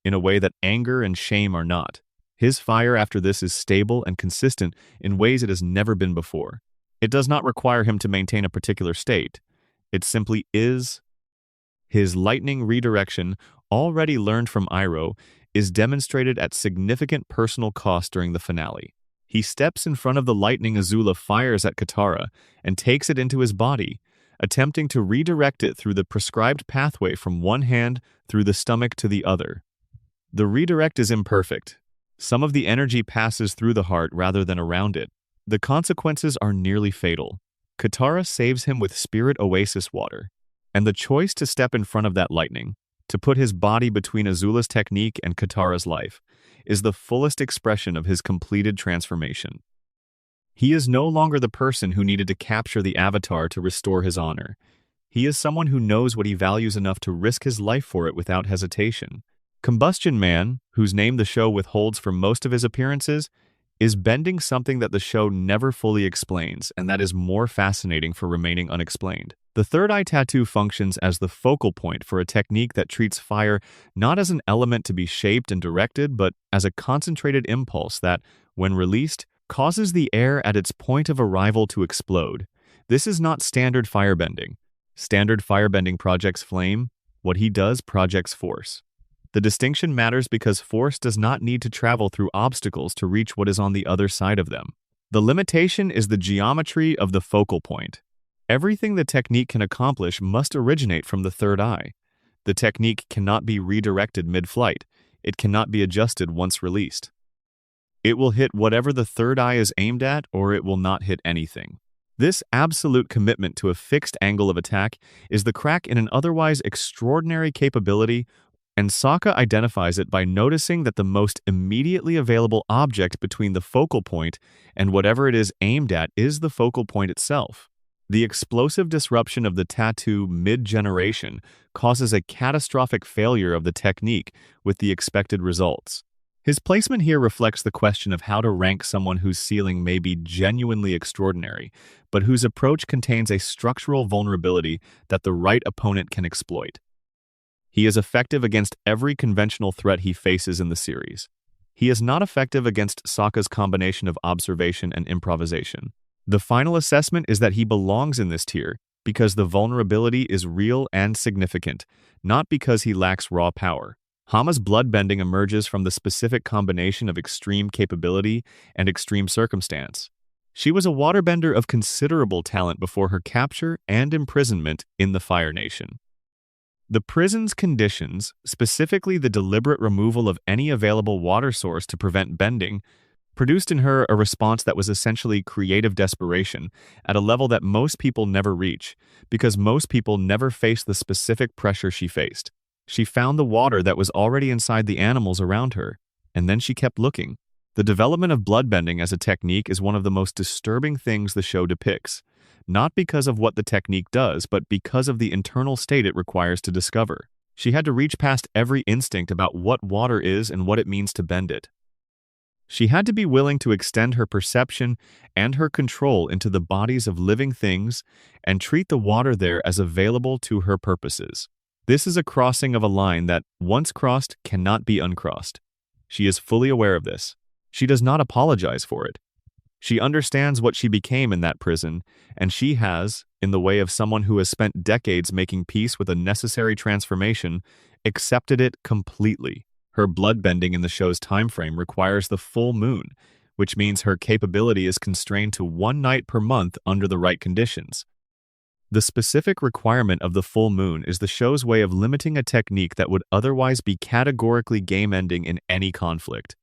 in a way that anger and shame are not. His fire after this is stable and consistent in ways it has never been before. It does not require him to maintain a particular state. It simply is. His lightning redirection, already learned from Iroh, is demonstrated at significant personal cost during the finale. He steps in front of the lightning Azula fires at Katara and takes it into his body, attempting to redirect it through the prescribed pathway from one hand through the stomach to the other. The redirect is imperfect. Some of the energy passes through the heart rather than around it. The consequences are nearly fatal. Katara saves him with spirit oasis water, and the choice to step in front of that lightning, to put his body between Azula's technique and Katara's life, is the fullest expression of his completed transformation. He is no longer the person who needed to capture the Avatar to restore his honor. He is someone who knows what he values enough to risk his life for it without hesitation. Combustion Man, whose name the show withholds for most of his appearances, is bending something that the show never fully explains, and that is more fascinating for remaining unexplained. The third eye tattoo functions as the focal point for a technique that treats fire not as an element to be shaped and directed, but as a concentrated impulse that, when released, causes the air at its point of arrival to explode. This is not standard firebending. Standard firebending projects flame. What he does projects force. The distinction matters because force does not need to travel through obstacles to reach what is on the other side of them. The limitation is the geometry of the focal point. Everything the technique can accomplish must originate from the third eye. The technique cannot be redirected mid-flight. It cannot be adjusted once released. It will hit whatever the third eye is aimed at, or it will not hit anything. This absolute commitment to a fixed angle of attack is the crack in an otherwise extraordinary capability, and Sokka identifies it by noticing that the most immediately available object between the focal point and whatever it is aimed at is the focal point itself. The explosive disruption of the tattoo mid-generation causes a catastrophic failure of the technique with the expected results. His placement here reflects the question of how to rank someone whose ceiling may be genuinely extraordinary, but whose approach contains a structural vulnerability that the right opponent can exploit. He is effective against every conventional threat he faces in the series. He is not effective against Sokka's combination of observation and improvisation. The final assessment is that he belongs in this tier because the vulnerability is real and significant, not because he lacks raw power. Hama's bloodbending emerges from the specific combination of extreme capability and extreme circumstance. She was a waterbender of considerable talent before her capture and imprisonment in the Fire Nation. The prison's conditions, specifically the deliberate removal of any available water source to prevent bending, produced in her a response that was essentially creative desperation at a level that most people never reach, because most people never face the specific pressure she faced. She found the water that was already inside the animals around her, and then she kept looking. The development of bloodbending as a technique is one of the most disturbing things the show depicts, not because of what the technique does, but because of the internal state it requires to discover. She had to reach past every instinct about what water is and what it means to bend it. She had to be willing to extend her perception and her control into the bodies of living things and treat the water there as available to her purposes. This is a crossing of a line that, once crossed, cannot be uncrossed. She is fully aware of this. She does not apologize for it. She understands what she became in that prison, and she has, in the way of someone who has spent decades making peace with a necessary transformation, accepted it completely. Her bloodbending in the show's time frame requires the full moon, which means her capability is constrained to 1 night per month under the right conditions. The specific requirement of the full moon is the show's way of limiting a technique that would otherwise be categorically game-ending in any conflict.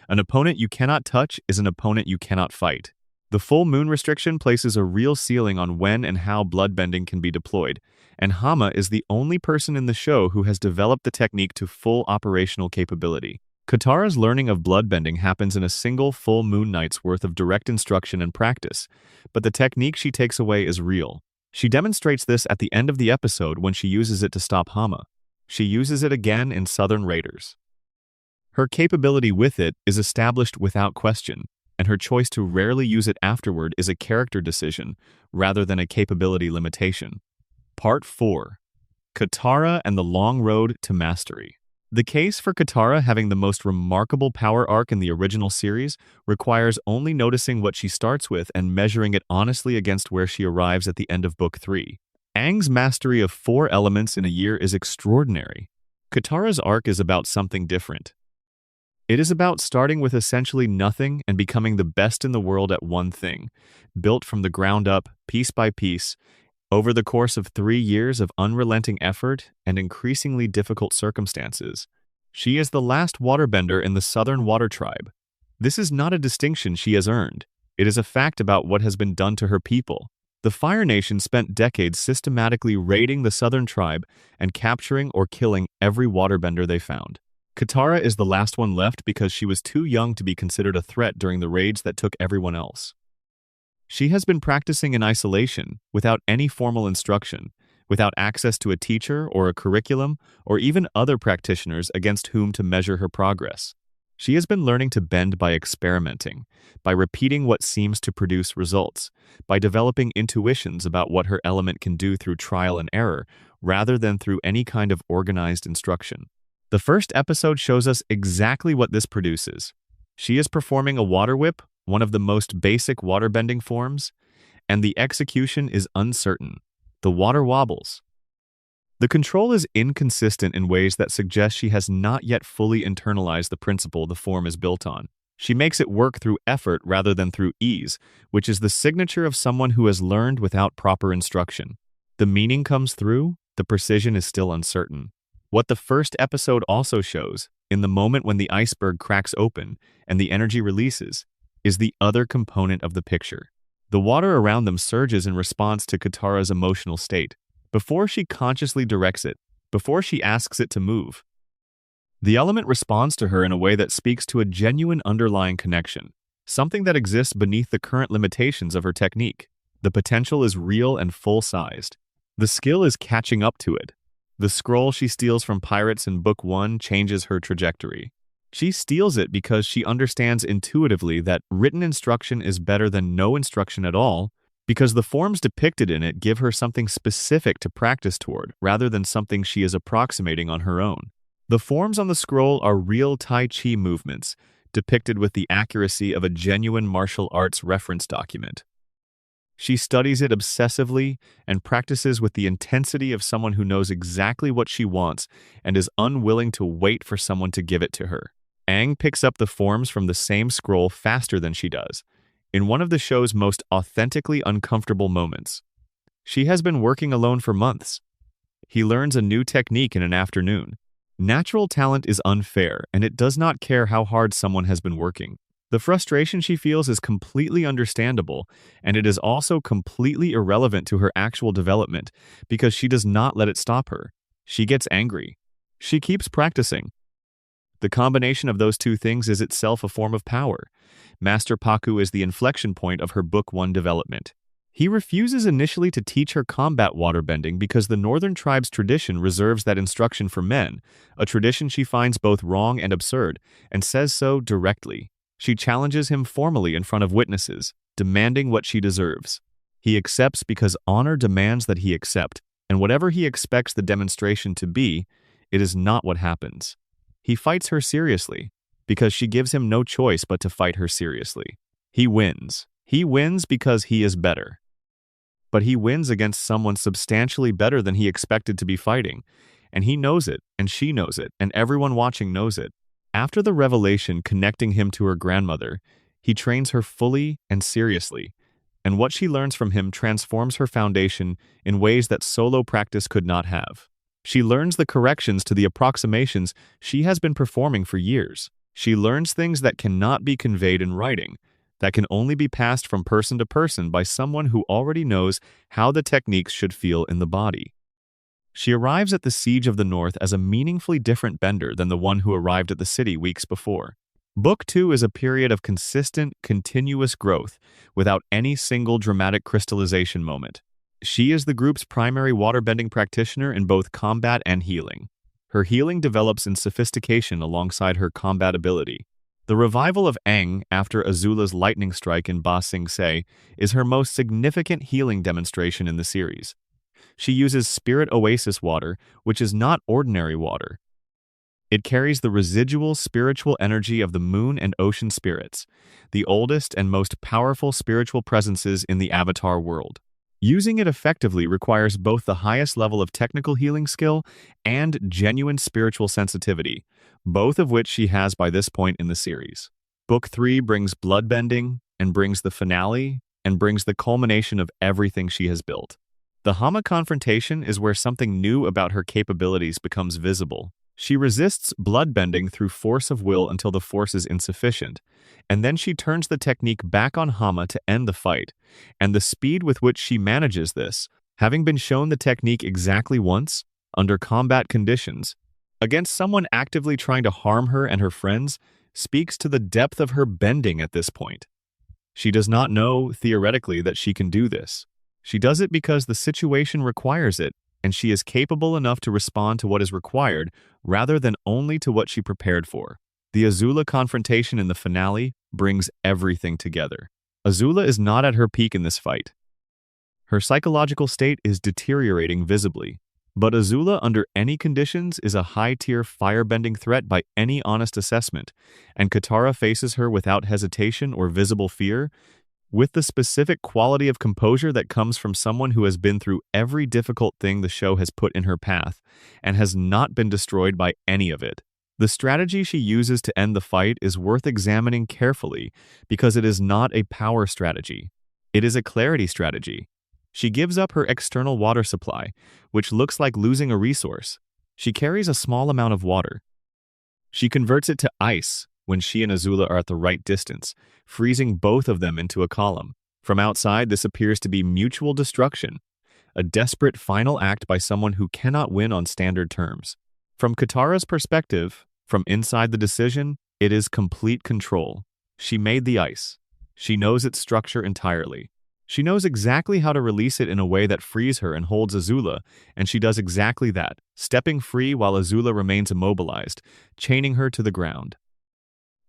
An opponent you cannot touch is an opponent you cannot fight. The full moon restriction places a real ceiling on when and how bloodbending can be deployed, and Hama is the only person in the show who has developed the technique to full operational capability. Katara's learning of bloodbending happens in a single full moon night's worth of direct instruction and practice, but the technique she takes away is real. She demonstrates this at the end of the episode when she uses it to stop Hama. She uses it again in Southern Raiders. Her capability with it is established without question, and her choice to rarely use it afterward is a character decision rather than a capability limitation. Part 4. Katara and the Long Road to Mastery. The case for Katara having the most remarkable power arc in the original series requires only noticing what she starts with and measuring it honestly against where she arrives at the end of Book 3. Aang's mastery of 4 elements in a year is extraordinary. Katara's arc is about something different. It is about starting with essentially nothing and becoming the best in the world at one thing, built from the ground up, piece by piece, over the course of 3 years of unrelenting effort and increasingly difficult circumstances. She is the last waterbender in the Southern Water Tribe. This is not a distinction she has earned. It is a fact about what has been done to her people. The Fire Nation spent decades systematically raiding the Southern Tribe and capturing or killing every waterbender they found. Katara is the last one left because she was too young to be considered a threat during the raids that took everyone else. She has been practicing in isolation, without any formal instruction, without access to a teacher or a curriculum, or even other practitioners against whom to measure her progress. She has been learning to bend by experimenting, by repeating what seems to produce results, by developing intuitions about what her element can do through trial and error, rather than through any kind of organized instruction. The first episode shows us exactly what this produces. She is performing a water whip, one of the most basic waterbending forms, and the execution is uncertain. The water wobbles. The control is inconsistent in ways that suggest she has not yet fully internalized the principle the form is built on. She makes it work through effort rather than through ease, which is the signature of someone who has learned without proper instruction. The meaning comes through, the precision is still uncertain. What the first episode also shows, in the moment when the iceberg cracks open and the energy releases, is the other component of the picture. The water around them surges in response to Katara's emotional state. Before she consciously directs it, before she asks it to move, the element responds to her in a way that speaks to a genuine underlying connection, something that exists beneath the current limitations of her technique. The potential is real and full-sized. The skill is catching up to it. The scroll she steals from pirates in Book 1 changes her trajectory. She steals it because she understands intuitively that written instruction is better than no instruction at all, because the forms depicted in it give her something specific to practice toward, rather than something she is approximating on her own. The forms on the scroll are real Tai Chi movements, depicted with the accuracy of a genuine martial arts reference document. She studies it obsessively and practices with the intensity of someone who knows exactly what she wants and is unwilling to wait for someone to give it to her. Aang picks up the forms from the same scroll faster than she does, in one of the show's most authentically uncomfortable moments. She has been working alone for months. He learns a new technique in an afternoon. Natural talent is unfair, and it does not care how hard someone has been working. The frustration she feels is completely understandable, and it is also completely irrelevant to her actual development because she does not let it stop her. She gets angry. She keeps practicing. The combination of those two things is itself a form of power. Master Pakku is the inflection point of her Book 1 development. He refuses initially to teach her combat waterbending because the Northern Tribe's tradition reserves that instruction for men, a tradition she finds both wrong and absurd, and says so directly. She challenges him formally in front of witnesses, demanding what she deserves. He accepts because honor demands that he accept, and whatever he expects the demonstration to be, it is not what happens. He fights her seriously, because she gives him no choice but to fight her seriously. He wins. He wins because he is better. But he wins against someone substantially better than he expected to be fighting, and he knows it, and she knows it, and everyone watching knows it. After the revelation connecting him to her grandmother, he trains her fully and seriously, and what she learns from him transforms her foundation in ways that solo practice could not have. She learns the corrections to the approximations she has been performing for years. She learns things that cannot be conveyed in writing, that can only be passed from person to person by someone who already knows how the techniques should feel in the body. She arrives at the Siege of the North as a meaningfully different bender than the one who arrived at the city weeks before. Book 2 is a period of consistent, continuous growth without any single dramatic crystallization moment. She is the group's primary waterbending practitioner in both combat and healing. Her healing develops in sophistication alongside her combat ability. The revival of Aang after Azula's lightning strike in Ba Sing Se is her most significant healing demonstration in the series. She uses Spirit Oasis water, which is not ordinary water. It carries the residual spiritual energy of the moon and ocean spirits, the oldest and most powerful spiritual presences in the Avatar world. Using it effectively requires both the highest level of technical healing skill and genuine spiritual sensitivity, both of which she has by this point in the series. Book 3 brings bloodbending, and brings the finale, and brings the culmination of everything she has built. The Hama confrontation is where something new about her capabilities becomes visible. She resists bloodbending through force of will until the force is insufficient, and then she turns the technique back on Hama to end the fight, and the speed with which she manages this, having been shown the technique exactly once, under combat conditions, against someone actively trying to harm her and her friends, speaks to the depth of her bending at this point. She does not know, theoretically, that she can do this. She does it because the situation requires it, and she is capable enough to respond to what is required rather than only to what she prepared for. The Azula confrontation in the finale brings everything together. Azula is not at her peak in this fight. Her psychological state is deteriorating visibly, but Azula under any conditions is a high-tier firebending threat by any honest assessment, and Katara faces her without hesitation or visible fear, with the specific quality of composure that comes from someone who has been through every difficult thing the show has put in her path and has not been destroyed by any of it. The strategy she uses to end the fight is worth examining carefully because it is not a power strategy. It is a clarity strategy. She gives up her external water supply, which looks like losing a resource. She carries a small amount of water. She converts it to ice when she and Azula are at the right distance, freezing both of them into a column. From outside, this appears to be mutual destruction, a desperate final act by someone who cannot win on standard terms. From Katara's perspective, from inside the decision, it is complete control. She made the ice. She knows its structure entirely. She knows exactly how to release it in a way that frees her and holds Azula, and she does exactly that, stepping free while Azula remains immobilized, chaining her to the ground.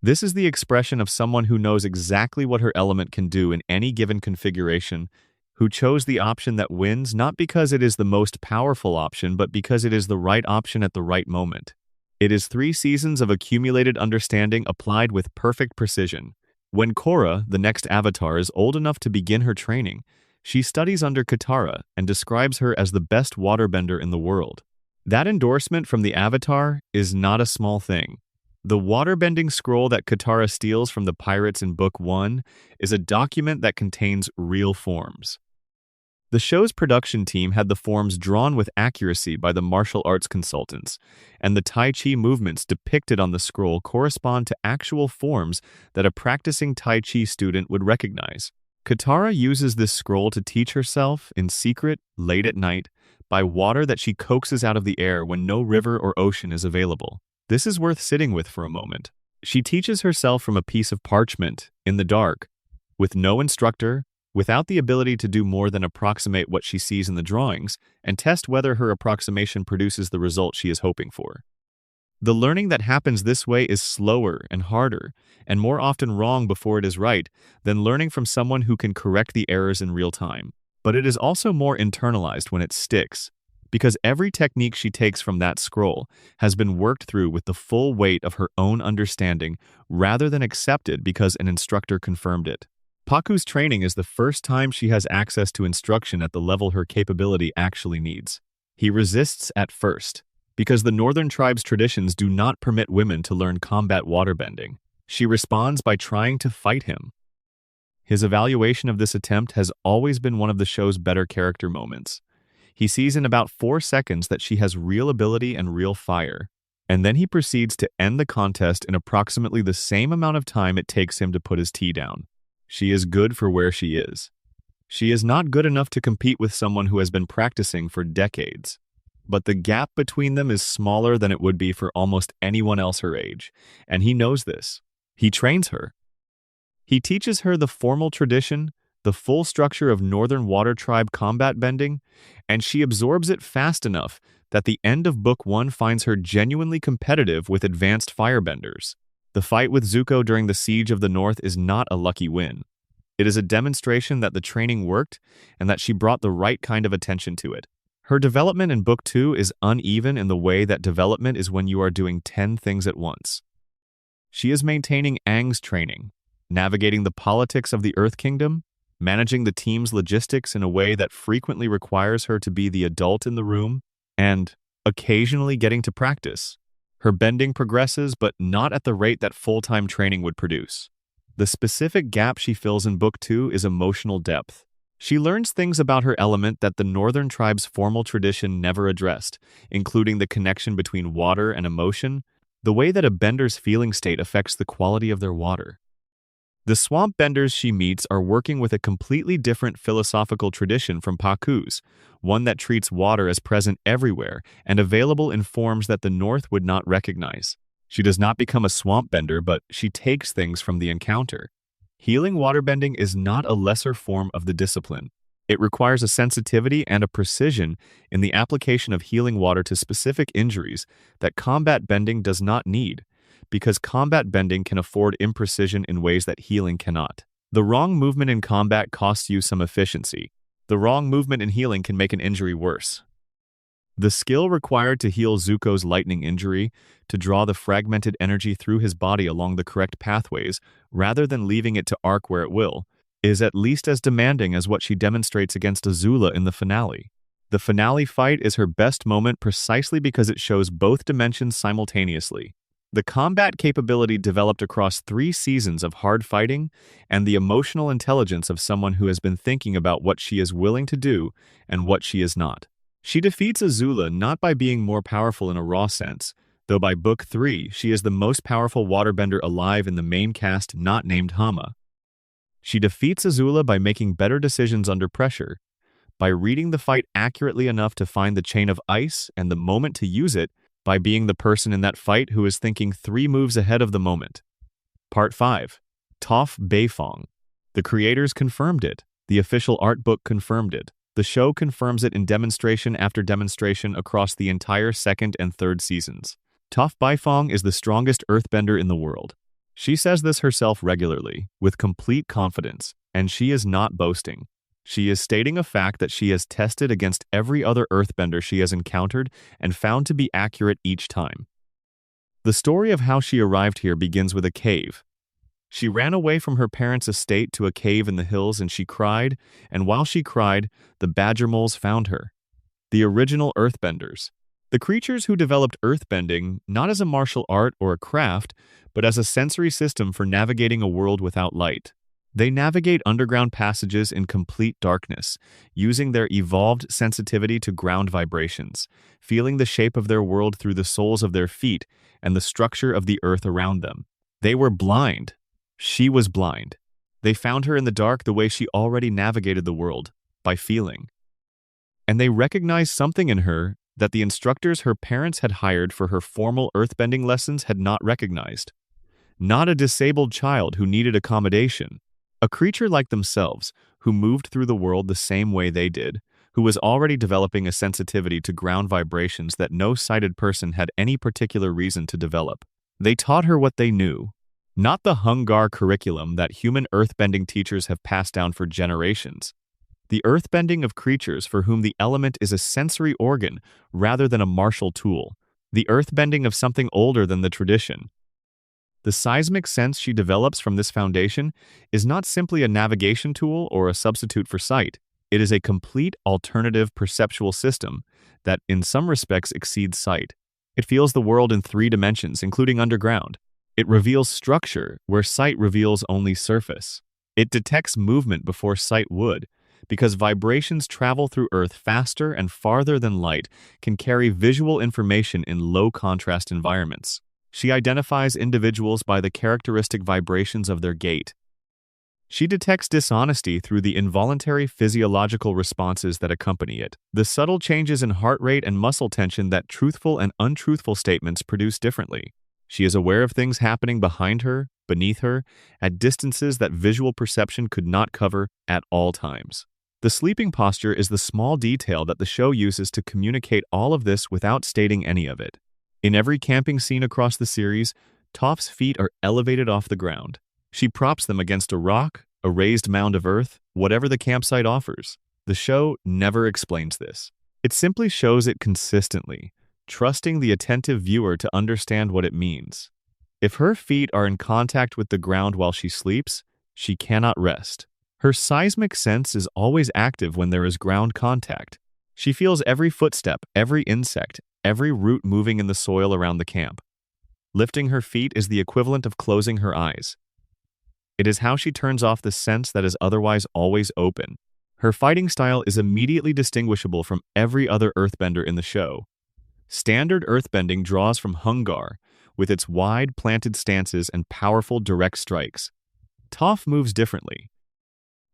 This is the expression of someone who knows exactly what her element can do in any given configuration, who chose the option that wins not because it is the most powerful option, but because it is the right option at the right moment. It is 3 seasons of accumulated understanding applied with perfect precision. When Korra, the next Avatar, is old enough to begin her training, she studies under Katara and describes her as the best waterbender in the world. That endorsement from the Avatar is not a small thing. The waterbending scroll that Katara steals from the pirates in Book 1 is a document that contains real forms. The show's production team had the forms drawn with accuracy by the martial arts consultants, and the Tai Chi movements depicted on the scroll correspond to actual forms that a practicing Tai Chi student would recognize. Katara uses this scroll to teach herself, in secret, late at night, by water that she coaxes out of the air when no river or ocean is available. This is worth sitting with for a moment. She teaches herself from a piece of parchment, in the dark, with no instructor, without the ability to do more than approximate what she sees in the drawings and test whether her approximation produces the result she is hoping for. The learning that happens this way is slower and harder, and more often wrong before it is right, than learning from someone who can correct the errors in real time. But it is also more internalized when it sticks, because every technique she takes from that scroll has been worked through with the full weight of her own understanding rather than accepted because an instructor confirmed it. Paku's training is the first time she has access to instruction at the level her capability actually needs. He resists at first, because the Northern Tribe's traditions do not permit women to learn combat waterbending. She responds by trying to fight him. His evaluation of this attempt has always been one of the show's better character moments. He sees in about 4 seconds that she has real ability and real fire, and then he proceeds to end the contest in approximately the same amount of time it takes him to put his tea down. She is good for where she is. She is not good enough to compete with someone who has been practicing for decades. But the gap between them is smaller than it would be for almost anyone else her age, and he knows this. He trains her. He teaches her the formal tradition, the full structure of Northern Water Tribe combat bending, and she absorbs it fast enough that the end of Book 1 finds her genuinely competitive with advanced firebenders. The fight with Zuko during the Siege of the North is not a lucky win. It is a demonstration that the training worked and that she brought the right kind of attention to it. Her development in Book 2 is uneven in the way that development is when you are doing 10 things at once. She is maintaining Aang's training, navigating the politics of the Earth Kingdom, managing the team's logistics in a way that frequently requires her to be the adult in the room, and occasionally getting to practice. Her bending progresses, but not at the rate that full-time training would produce. The specific gap she fills in Book 2 is emotional depth. She learns things about her element that the Northern Tribe's formal tradition never addressed, including the connection between water and emotion, the way that a bender's feeling state affects the quality of their water. The swamp benders she meets are working with a completely different philosophical tradition from Paku's, one that treats water as present everywhere and available in forms that the North would not recognize. She does not become a swamp bender, but she takes things from the encounter. Healing waterbending is not a lesser form of the discipline. It requires a sensitivity and a precision in the application of healing water to specific injuries that combat bending does not need, because combat bending can afford imprecision in ways that healing cannot. The wrong movement in combat costs you some efficiency. The wrong movement in healing can make an injury worse. The skill required to heal Zuko's lightning injury, to draw the fragmented energy through his body along the correct pathways, rather than leaving it to arc where it will, is at least as demanding as what she demonstrates against Azula in the finale. The finale fight is her best moment precisely because it shows both dimensions simultaneously. The combat capability developed across 3 seasons of hard fighting, and the emotional intelligence of someone who has been thinking about what she is willing to do and what she is not. She defeats Azula not by being more powerful in a raw sense, though by Book 3 she is the most powerful waterbender alive in the main cast not named Hama. She defeats Azula by making better decisions under pressure, by reading the fight accurately enough to find the chain of ice and the moment to use it, by being the person in that fight who is thinking 3 moves ahead of the moment. Part 5. Toph Beifong. The creators confirmed it. The official art book confirmed it. The show confirms it in demonstration after demonstration across the entire 2nd and 3rd seasons. Toph Beifong is the strongest earthbender in the world. She says this herself regularly, with complete confidence, and she is not boasting. She is stating a fact that she has tested against every other earthbender she has encountered and found to be accurate each time. The story of how she arrived here begins with a cave. She ran away from her parents' estate to a cave in the hills and she cried, and while she cried, the badger moles found her. The original earthbenders. The creatures who developed earthbending not as a martial art or a craft, but as a sensory system for navigating a world without light. They navigate underground passages in complete darkness, using their evolved sensitivity to ground vibrations, feeling the shape of their world through the soles of their feet and the structure of the earth around them. They were blind. She was blind. They found her in the dark the way she already navigated the world, by feeling. And they recognized something in her that the instructors her parents had hired for her formal earthbending lessons had not recognized. Not a disabled child who needed accommodation. A creature like themselves, who moved through the world the same way they did, who was already developing a sensitivity to ground vibrations that no sighted person had any particular reason to develop. They taught her what they knew, not the Hungar curriculum that human earthbending teachers have passed down for generations. The earthbending of creatures for whom the element is a sensory organ rather than a martial tool. The earthbending of something older than the tradition. The seismic sense she develops from this foundation is not simply a navigation tool or a substitute for sight. It is a complete alternative perceptual system that, in some respects, exceeds sight. It feels the world in 3 dimensions, including underground. It reveals structure where sight reveals only surface. It detects movement before sight would, because vibrations travel through Earth faster and farther than light can carry visual information in low-contrast environments. She identifies individuals by the characteristic vibrations of their gait. She detects dishonesty through the involuntary physiological responses that accompany it, the subtle changes in heart rate and muscle tension that truthful and untruthful statements produce differently. She is aware of things happening behind her, beneath her, at distances that visual perception could not cover at all times. The sleeping posture is the small detail that the show uses to communicate all of this without stating any of it. In every camping scene across the series, Toph's feet are elevated off the ground. She props them against a rock, a raised mound of earth, whatever the campsite offers. The show never explains this. It simply shows it consistently, trusting the attentive viewer to understand what it means. If her feet are in contact with the ground while she sleeps, she cannot rest. Her seismic sense is always active when there is ground contact. She feels every footstep, every insect, every root moving in the soil around the camp. Lifting her feet is the equivalent of closing her eyes. It is how she turns off the sense that is otherwise always open. Her fighting style is immediately distinguishable from every other earthbender in the show. Standard earthbending draws from Hungar, with its wide, planted stances and powerful direct strikes. Toph moves differently.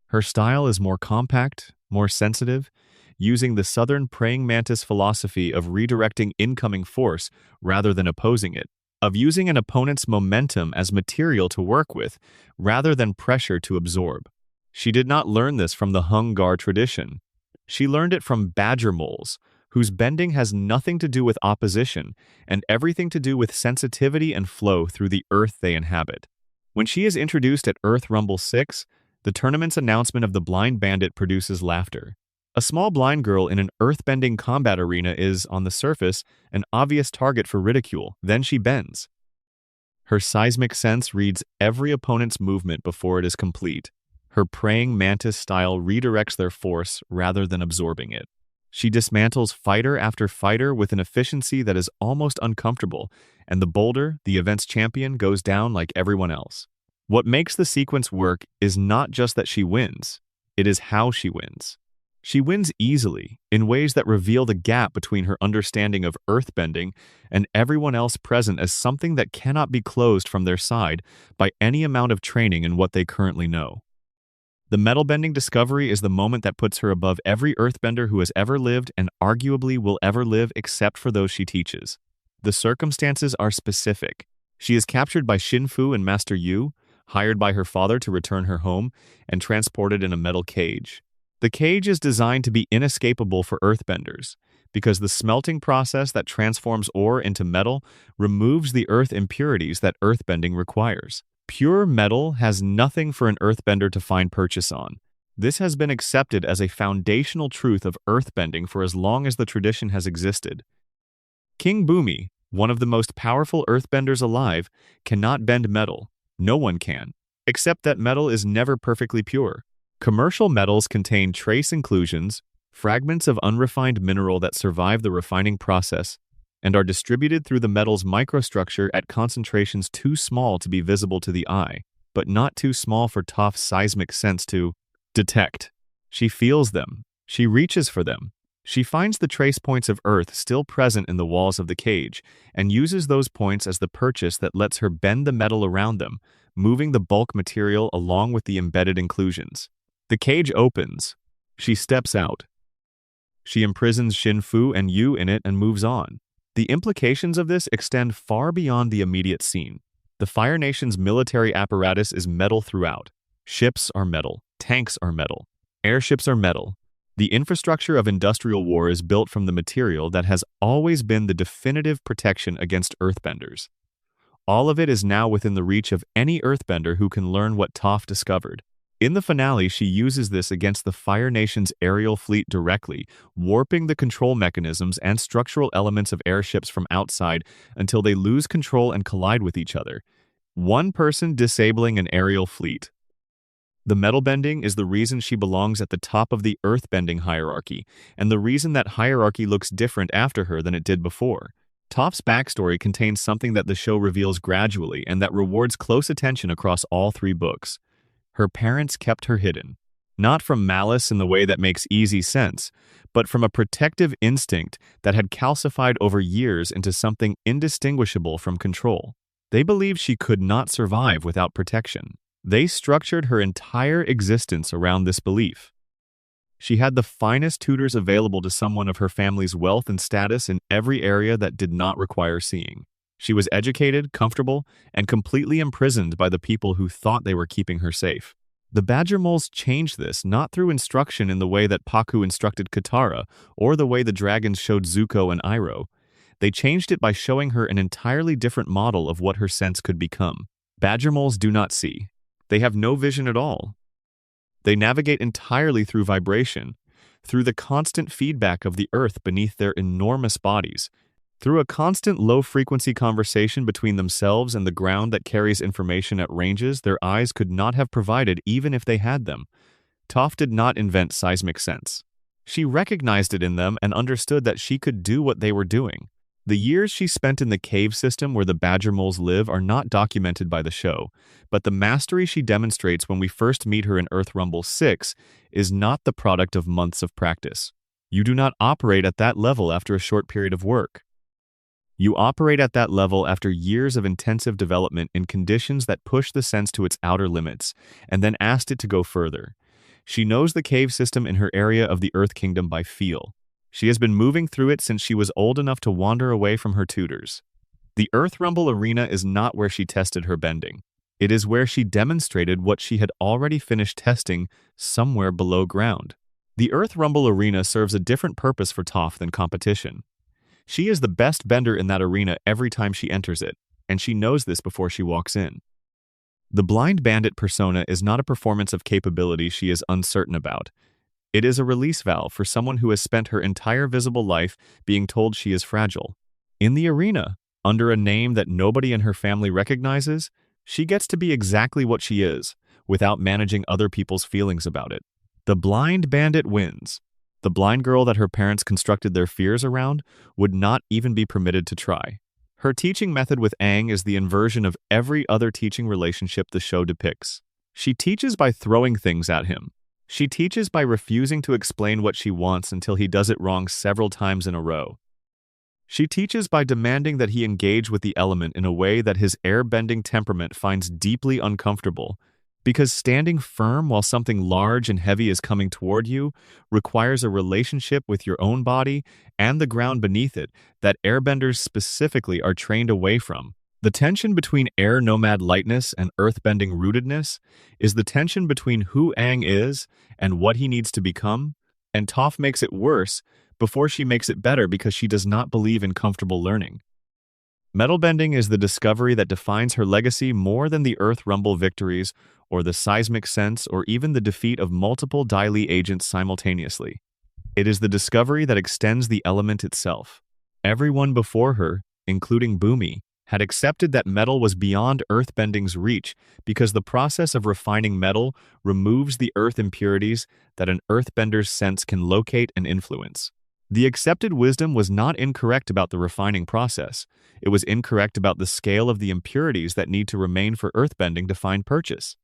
Her style is more compact, more sensitive, using the southern praying mantis philosophy of redirecting incoming force rather than opposing it, of using an opponent's momentum as material to work with rather than pressure to absorb. She did not learn this from the Hungar tradition. She learned it from badger moles, whose bending has nothing to do with opposition and everything to do with sensitivity and flow through the earth they inhabit. When she is introduced at Earth Rumble 6, the tournament's announcement of the blind bandit produces laughter. A small blind girl in an earthbending combat arena is, on the surface, an obvious target for ridicule. Then she bends. Her seismic sense reads every opponent's movement before it is complete. Her praying mantis style redirects their force rather than absorbing it. She dismantles fighter after fighter with an efficiency that is almost uncomfortable, and the boulder, the event's champion, goes down like everyone else. What makes the sequence work is not just that she wins, it is how she wins. She wins easily, in ways that reveal the gap between her understanding of earthbending and everyone else present as something that cannot be closed from their side by any amount of training in what they currently know. The metal-bending discovery is the moment that puts her above every earthbender who has ever lived and arguably will ever live except for those she teaches. The circumstances are specific. She is captured by Shinfu and Master Yu, hired by her father to return her home, and transported in a metal cage. The cage is designed to be inescapable for earthbenders, because the smelting process that transforms ore into metal removes the earth impurities that earthbending requires. Pure metal has nothing for an earthbender to find purchase on. This has been accepted as a foundational truth of earthbending for as long as the tradition has existed. King Bumi, one of the most powerful earthbenders alive, cannot bend metal. No one can, except that metal is never perfectly pure. Commercial metals contain trace inclusions, fragments of unrefined mineral that survive the refining process, and are distributed through the metal's microstructure at concentrations too small to be visible to the eye, but not too small for Toph's seismic sense to detect. She feels them. She reaches for them. She finds the trace points of earth still present in the walls of the cage, and uses those points as the purchase that lets her bend the metal around them, moving the bulk material along with the embedded inclusions. The cage opens. She steps out. She imprisons Shinfu and Yu in it and moves on. The implications of this extend far beyond the immediate scene. The Fire Nation's military apparatus is metal throughout. Ships are metal. Tanks are metal. Airships are metal. The infrastructure of industrial war is built from the material that has always been the definitive protection against earthbenders. All of it is now within the reach of any earthbender who can learn what Toph discovered. In the finale, she uses this against the Fire Nation's aerial fleet directly, warping the control mechanisms and structural elements of airships from outside until they lose control and collide with each other. One person disabling an aerial fleet. The metal bending is the reason she belongs at the top of the earthbending hierarchy, and the reason that hierarchy looks different after her than it did before. Toph's backstory contains something that the show reveals gradually and that rewards close attention across all 3 books. Her parents kept her hidden, not from malice in the way that makes easy sense, but from a protective instinct that had calcified over years into something indistinguishable from control. They believed she could not survive without protection. They structured her entire existence around this belief. She had the finest tutors available to someone of her family's wealth and status in every area that did not require seeing. She was educated, comfortable, and completely imprisoned by the people who thought they were keeping her safe. The Badger Moles changed this not through instruction in the way that Paku instructed Katara or the way the dragons showed Zuko and Iroh. They changed it by showing her an entirely different model of what her sense could become. Badger Moles do not see. They have no vision at all. They navigate entirely through vibration, through the constant feedback of the earth beneath their enormous bodies, through a constant low-frequency conversation between themselves and the ground that carries information at ranges their eyes could not have provided even if they had them. Toph did not invent seismic sense. She recognized it in them and understood that she could do what they were doing. The years she spent in the cave system where the Badger Moles live are not documented by the show, but the mastery she demonstrates when we first meet her in Earth Rumble 6 is not the product of months of practice. You do not operate at that level after a short period of work. You operate at that level after years of intensive development in conditions that push the sense to its outer limits, and then asked it to go further. She knows the cave system in her area of the Earth Kingdom by feel. She has been moving through it since she was old enough to wander away from her tutors. The Earth Rumble arena is not where she tested her bending. It is where she demonstrated what she had already finished testing somewhere below ground. The Earth Rumble arena serves a different purpose for Toph than competition. She is the best bender in that arena every time she enters it, and she knows this before she walks in. The blind bandit persona is not a performance of capability she is uncertain about. It is a release valve for someone who has spent her entire visible life being told she is fragile. In the arena, under a name that nobody in her family recognizes, she gets to be exactly what she is, without managing other people's feelings about it. The blind bandit wins. The blind girl that her parents constructed their fears around would not even be permitted to try. Her teaching method with Aang is the inversion of every other teaching relationship the show depicts. She teaches by throwing things at him. She teaches by refusing to explain what she wants until he does it wrong several times in a row. She teaches by demanding that he engage with the element in a way that his airbending temperament finds deeply uncomfortable, because standing firm while something large and heavy is coming toward you requires a relationship with your own body and the ground beneath it that airbenders specifically are trained away from. The tension between air nomad lightness and earthbending rootedness is the tension between who Aang is and what he needs to become, and Toph makes it worse before she makes it better because she does not believe in comfortable learning. Metal bending is the discovery that defines her legacy more than the Earth Rumble victories or the seismic sense or even the defeat of multiple Dai Li agents simultaneously. It is the discovery that extends the element itself. Everyone before her, including Bumi, had accepted that metal was beyond earthbending's reach because the process of refining metal removes the earth impurities that an earthbender's sense can locate and influence. The accepted wisdom was not incorrect about the refining process. It was incorrect about the scale of the impurities that need to remain for earthbending to find purchase.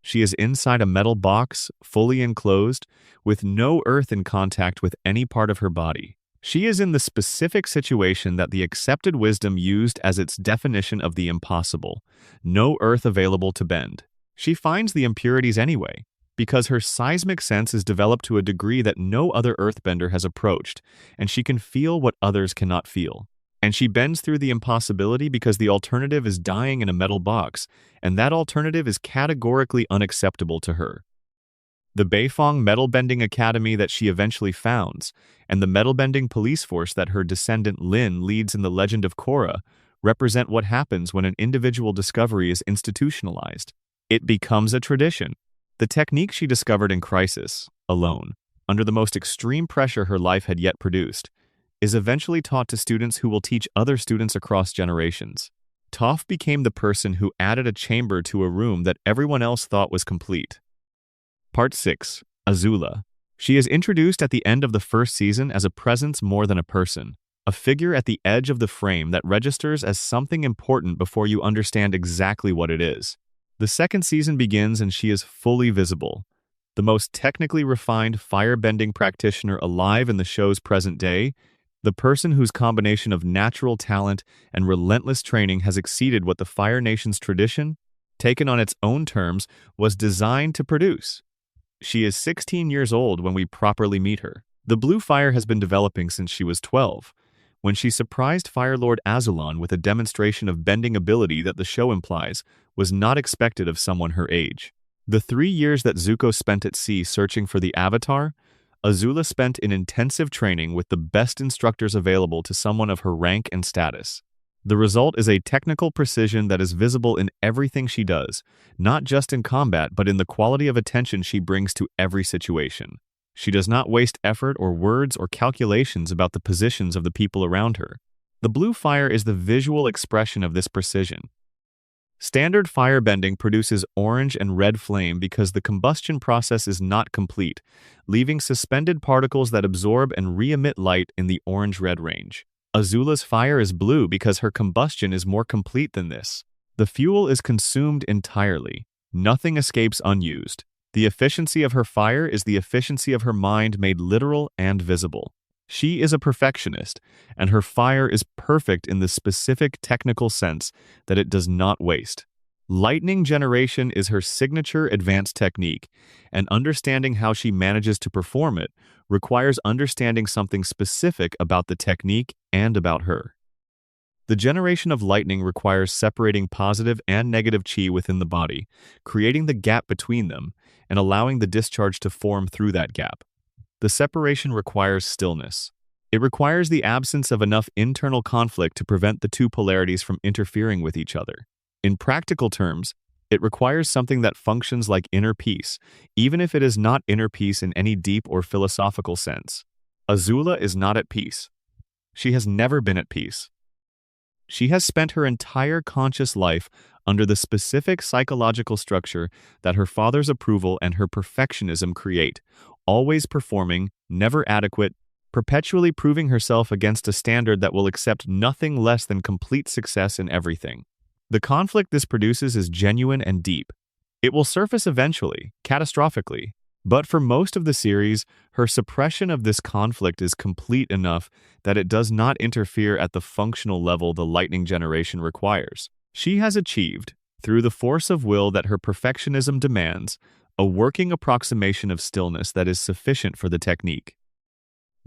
She is inside a metal box, fully enclosed, with no earth in contact with any part of her body. She is in the specific situation that the accepted wisdom used as its definition of the impossible. No earth available to bend. She finds the impurities anyway, because her seismic sense is developed to a degree that no other earthbender has approached, and she can feel what others cannot feel. And she bends through the impossibility because the alternative is dying in a metal box, and that alternative is categorically unacceptable to her. The Beifong metal-bending academy that she eventually founds, and the metal-bending police force that her descendant Lin leads in the Legend of Korra, represent what happens when an individual discovery is institutionalized. It becomes a tradition. The technique she discovered in crisis, alone, under the most extreme pressure her life had yet produced, is eventually taught to students who will teach other students across generations. Toph became the person who added a chamber to a room that everyone else thought was complete. Part 6. Azula. She is introduced at the end of the first season as a presence more than a person, a figure at the edge of the frame that registers as something important before you understand exactly what it is. The second season begins and she is fully visible. The most technically refined firebending practitioner alive in the show's present day, the person whose combination of natural talent and relentless training has exceeded what the Fire Nation's tradition, taken on its own terms, was designed to produce. She is 16 years old when we properly meet her. The blue fire has been developing since she was 12, when she surprised Fire Lord Azulon with a demonstration of bending ability that the show implies was not expected of someone her age. The 3 years that Zuko spent at sea searching for the Avatar, Azula spent in intensive training with the best instructors available to someone of her rank and status. The result is a technical precision that is visible in everything she does, not just in combat but in the quality of attention she brings to every situation. She does not waste effort or words or calculations about the positions of the people around her. The blue fire is the visual expression of this precision. Standard firebending produces orange and red flame because the combustion process is not complete, leaving suspended particles that absorb and re-emit light in the orange-red range. Azula's fire is blue because her combustion is more complete than this. The fuel is consumed entirely. Nothing escapes unused. The efficiency of her fire is the efficiency of her mind made literal and visible. She is a perfectionist, and her fire is perfect in the specific technical sense that it does not waste. Lightning generation is her signature advanced technique, and understanding how she manages to perform it requires understanding something specific about the technique and about her. The generation of lightning requires separating positive and negative chi within the body, creating the gap between them, and allowing the discharge to form through that gap. The separation requires stillness. It requires the absence of enough internal conflict to prevent the two polarities from interfering with each other. In practical terms, it requires something that functions like inner peace, even if it is not inner peace in any deep or philosophical sense. Azula is not at peace. She has never been at peace. She has spent her entire conscious life under the specific psychological structure that her father's approval and her perfectionism create, always performing, never adequate, perpetually proving herself against a standard that will accept nothing less than complete success in everything. The conflict this produces is genuine and deep. It will surface eventually, catastrophically, but for most of the series, her suppression of this conflict is complete enough that it does not interfere at the functional level the lightning generation requires. She has achieved, through the force of will that her perfectionism demands, a working approximation of stillness that is sufficient for the technique.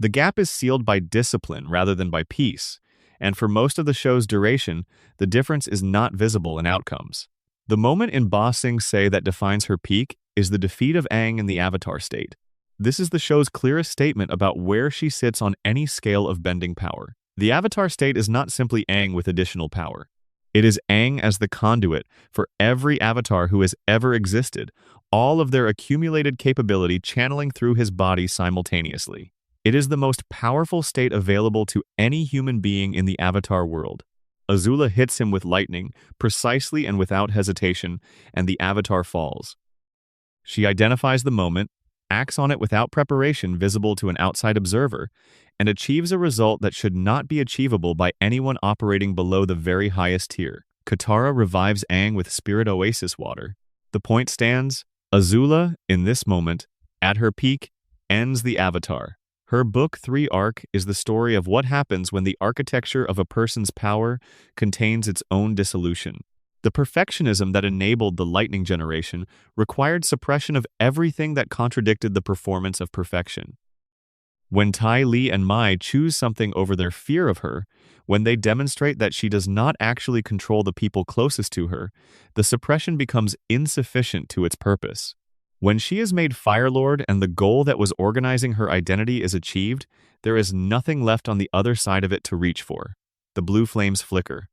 The gap is sealed by discipline rather than by peace, and for most of the show's duration, the difference is not visible in outcomes. The moment in Ba Sing Se that defines her peak is the defeat of Aang in the Avatar state. This is the show's clearest statement about where she sits on any scale of bending power. The Avatar state is not simply Aang with additional power. It is Aang as the conduit for every Avatar who has ever existed, all of their accumulated capability channeling through his body simultaneously. It is the most powerful state available to any human being in the Avatar world. Azula hits him with lightning, precisely and without hesitation, and the Avatar falls. She identifies the moment, acts on it without preparation visible to an outside observer, and achieves a result that should not be achievable by anyone operating below the very highest tier. Katara revives Aang with Spirit Oasis water. The point stands, Azula, in this moment, at her peak, ends the Avatar. Her Book 3 arc is the story of what happens when the architecture of a person's power contains its own dissolution. The perfectionism that enabled the lightning generation required suppression of everything that contradicted the performance of perfection. When Ty Lee and Mai choose something over their fear of her, when they demonstrate that she does not actually control the people closest to her, the suppression becomes insufficient to its purpose. When she is made Fire Lord and the goal that was organizing her identity is achieved, there is nothing left on the other side of it to reach for. The blue flames flicker.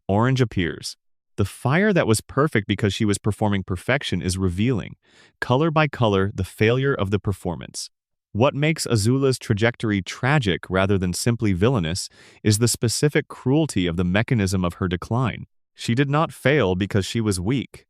Orange appears. The fire that was perfect because she was performing perfection is revealing, color by color, the failure of the performance. What makes Azula's trajectory tragic rather than simply villainous is the specific cruelty of the mechanism of her decline. She did not fail because she was weak.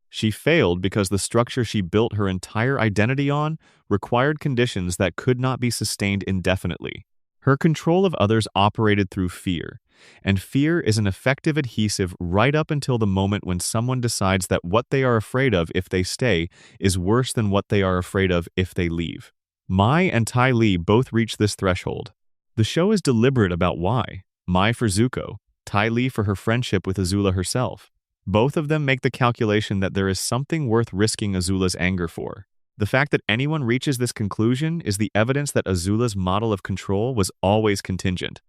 She failed because the structure she built her entire identity on required conditions that could not be sustained indefinitely. Her control of others operated through fear, and fear is an effective adhesive right up until the moment when someone decides that what they are afraid of if they stay is worse than what they are afraid of if they leave. Mai and Ty Lee both reach this threshold. The show is deliberate about why. Mai for Zuko, Ty Lee for her friendship with Azula herself. Both of them make the calculation that there is something worth risking Azula's anger for. The fact that anyone reaches this conclusion is the evidence that Azula's model of control was always contingent.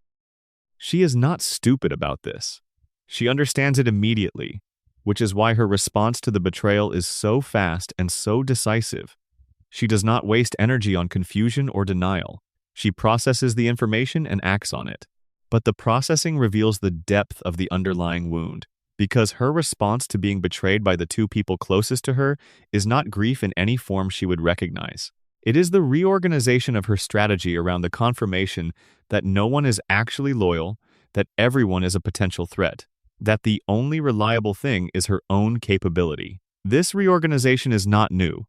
She is not stupid about this. She understands it immediately, which is why her response to the betrayal is so fast and so decisive. She does not waste energy on confusion or denial. She processes the information and acts on it. But the processing reveals the depth of the underlying wound, because her response to being betrayed by the two people closest to her is not grief in any form she would recognize. It is the reorganization of her strategy around the confirmation that no one is actually loyal, that everyone is a potential threat, that the only reliable thing is her own capability. This reorganization is not new.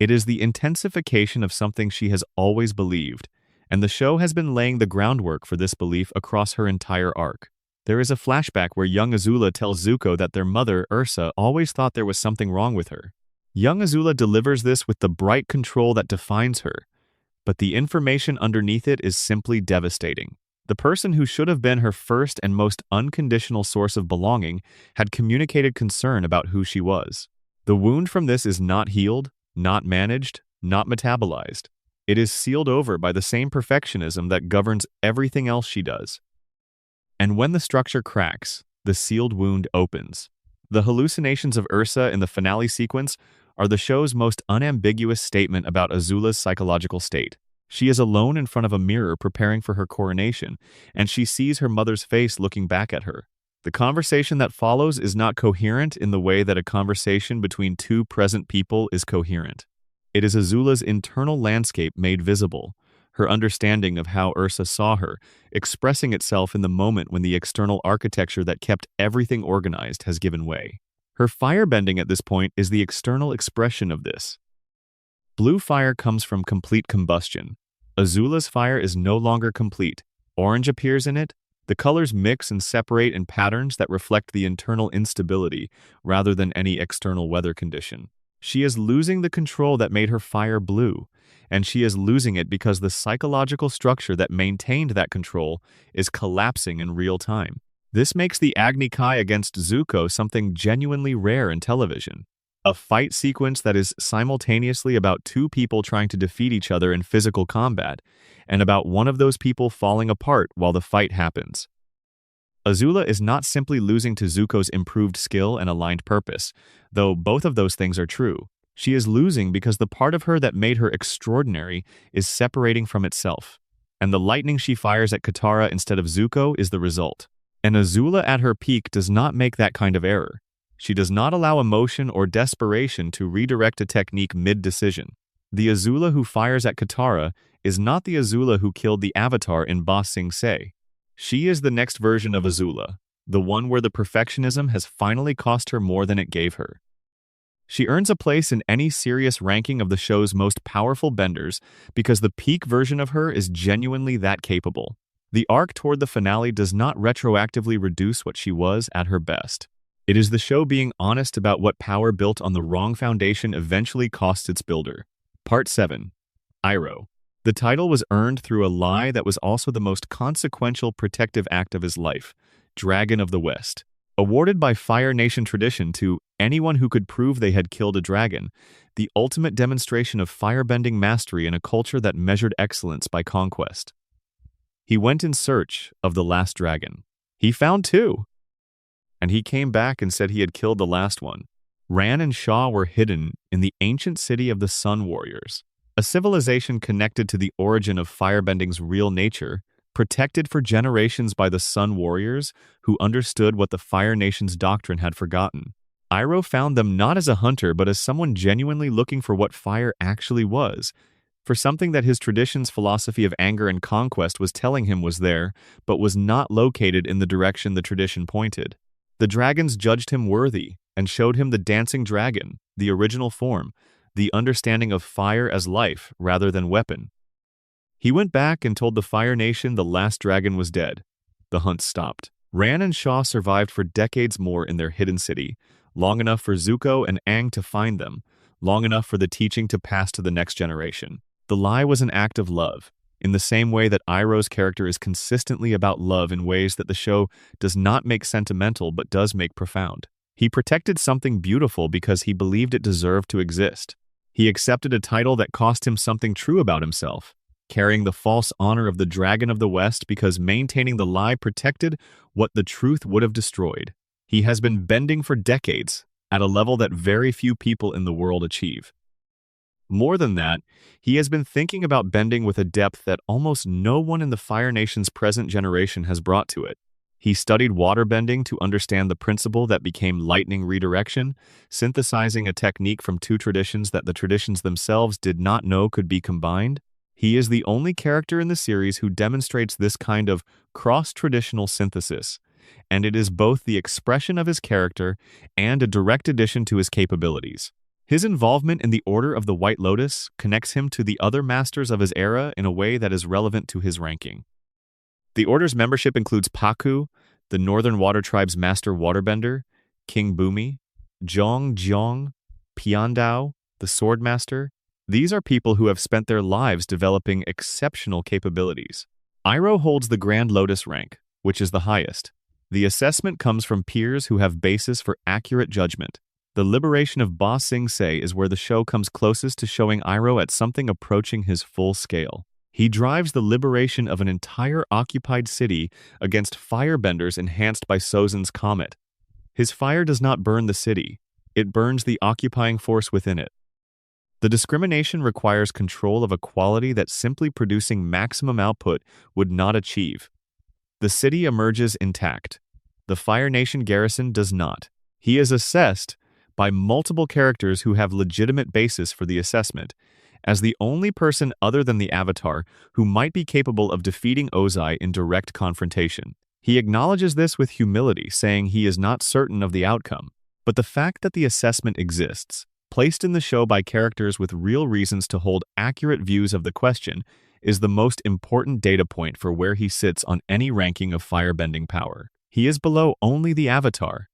It is the intensification of something she has always believed, and the show has been laying the groundwork for this belief across her entire arc. There is a flashback where young Azula tells Zuko that their mother, Ursa, always thought there was something wrong with her. Young Azula delivers this with the bright control that defines her, but the information underneath it is simply devastating. The person who should have been her first and most unconditional source of belonging had communicated concern about who she was. The wound from this is not healed, not managed, not metabolized. It is sealed over by the same perfectionism that governs everything else she does. And when the structure cracks, the sealed wound opens. The hallucinations of Ursa in the finale sequence are the show's most unambiguous statement about Azula's psychological state. She is alone in front of a mirror preparing for her coronation, and she sees her mother's face looking back at her. The conversation that follows is not coherent in the way that a conversation between two present people is coherent. It is Azula's internal landscape made visible, her understanding of how Ursa saw her, expressing itself in the moment when the external architecture that kept everything organized has given way. Her firebending at this point is the external expression of this. Blue fire comes from complete combustion. Azula's fire is no longer complete. Orange appears in it. The colors mix and separate in patterns that reflect the internal instability rather than any external weather condition. She is losing the control that made her fire blue, and she is losing it because the psychological structure that maintained that control is collapsing in real time. This makes the Agni Kai against Zuko something genuinely rare in television. A fight sequence that is simultaneously about two people trying to defeat each other in physical combat, and about one of those people falling apart while the fight happens. Azula is not simply losing to Zuko's improved skill and aligned purpose, though both of those things are true. She is losing because the part of her that made her extraordinary is separating from itself, and the lightning she fires at Katara instead of Zuko is the result. And Azula at her peak does not make that kind of error. She does not allow emotion or desperation to redirect a technique mid-decision. The Azula who fires at Katara is not the Azula who killed the Avatar in Ba Sing Se. She is the next version of Azula, the one where the perfectionism has finally cost her more than it gave her. She earns a place in any serious ranking of the show's most powerful benders because the peak version of her is genuinely that capable. The arc toward the finale does not retroactively reduce what she was at her best. It is the show being honest about what power built on the wrong foundation eventually cost its builder. Part 7. Iroh. The title was earned through a lie that was also the most consequential protective act of his life, Dragon of the West. Awarded by Fire Nation tradition to anyone who could prove they had killed a dragon, the ultimate demonstration of firebending mastery in a culture that measured excellence by conquest. He went in search of the last dragon. He found two. And he came back and said he had killed the last one. Ran and Shaw were hidden in the ancient city of the Sun Warriors, a civilization connected to the origin of firebending's real nature, protected for generations by the Sun Warriors who understood what the Fire Nation's doctrine had forgotten. Iroh found them not as a hunter but as someone genuinely looking for what fire actually was, for something that his tradition's philosophy of anger and conquest was telling him was there, but was not located in the direction the tradition pointed. The dragons judged him worthy and showed him the dancing dragon, the original form, the understanding of fire as life rather than weapon. He went back and told the Fire Nation the last dragon was dead. The hunt stopped. Ran and Shaw survived for decades more in their hidden city, long enough for Zuko and Aang to find them, long enough for the teaching to pass to the next generation. The lie was an act of love, in the same way that Iroh's character is consistently about love in ways that the show does not make sentimental but does make profound. He protected something beautiful because he believed it deserved to exist. He accepted a title that cost him something true about himself, carrying the false honor of the Dragon of the West because maintaining the lie protected what the truth would have destroyed. He has been bending for decades, at a level that very few people in the world achieve. More than that, he has been thinking about bending with a depth that almost no one in the Fire Nation's present generation has brought to it. He studied waterbending to understand the principle that became lightning redirection, synthesizing a technique from two traditions that the traditions themselves did not know could be combined. He is the only character in the series who demonstrates this kind of cross-traditional synthesis, and it is both the expression of his character and a direct addition to his capabilities. His involvement in the Order of the White Lotus connects him to the other masters of his era in a way that is relevant to his ranking. The Order's membership includes Pakku, the Northern Water Tribe's master waterbender, King Bumi, Zhong, Piandao, the Swordmaster. These are people who have spent their lives developing exceptional capabilities. Iroh holds the Grand Lotus rank, which is the highest. The assessment comes from peers who have basis for accurate judgment. The liberation of Ba Sing Se is where the show comes closest to showing Iroh at something approaching his full scale. He drives the liberation of an entire occupied city against firebenders enhanced by Sozin's comet. His fire does not burn the city, it burns the occupying force within it. The discrimination requires control of a quality that simply producing maximum output would not achieve. The city emerges intact. The Fire Nation garrison does not. He is assessed by multiple characters who have legitimate basis for the assessment, as the only person other than the Avatar who might be capable of defeating Ozai in direct confrontation. He acknowledges this with humility, saying he is not certain of the outcome. But the fact that the assessment exists, placed in the show by characters with real reasons to hold accurate views of the question, is the most important data point for where he sits on any ranking of firebending power. He is below only the Avatar.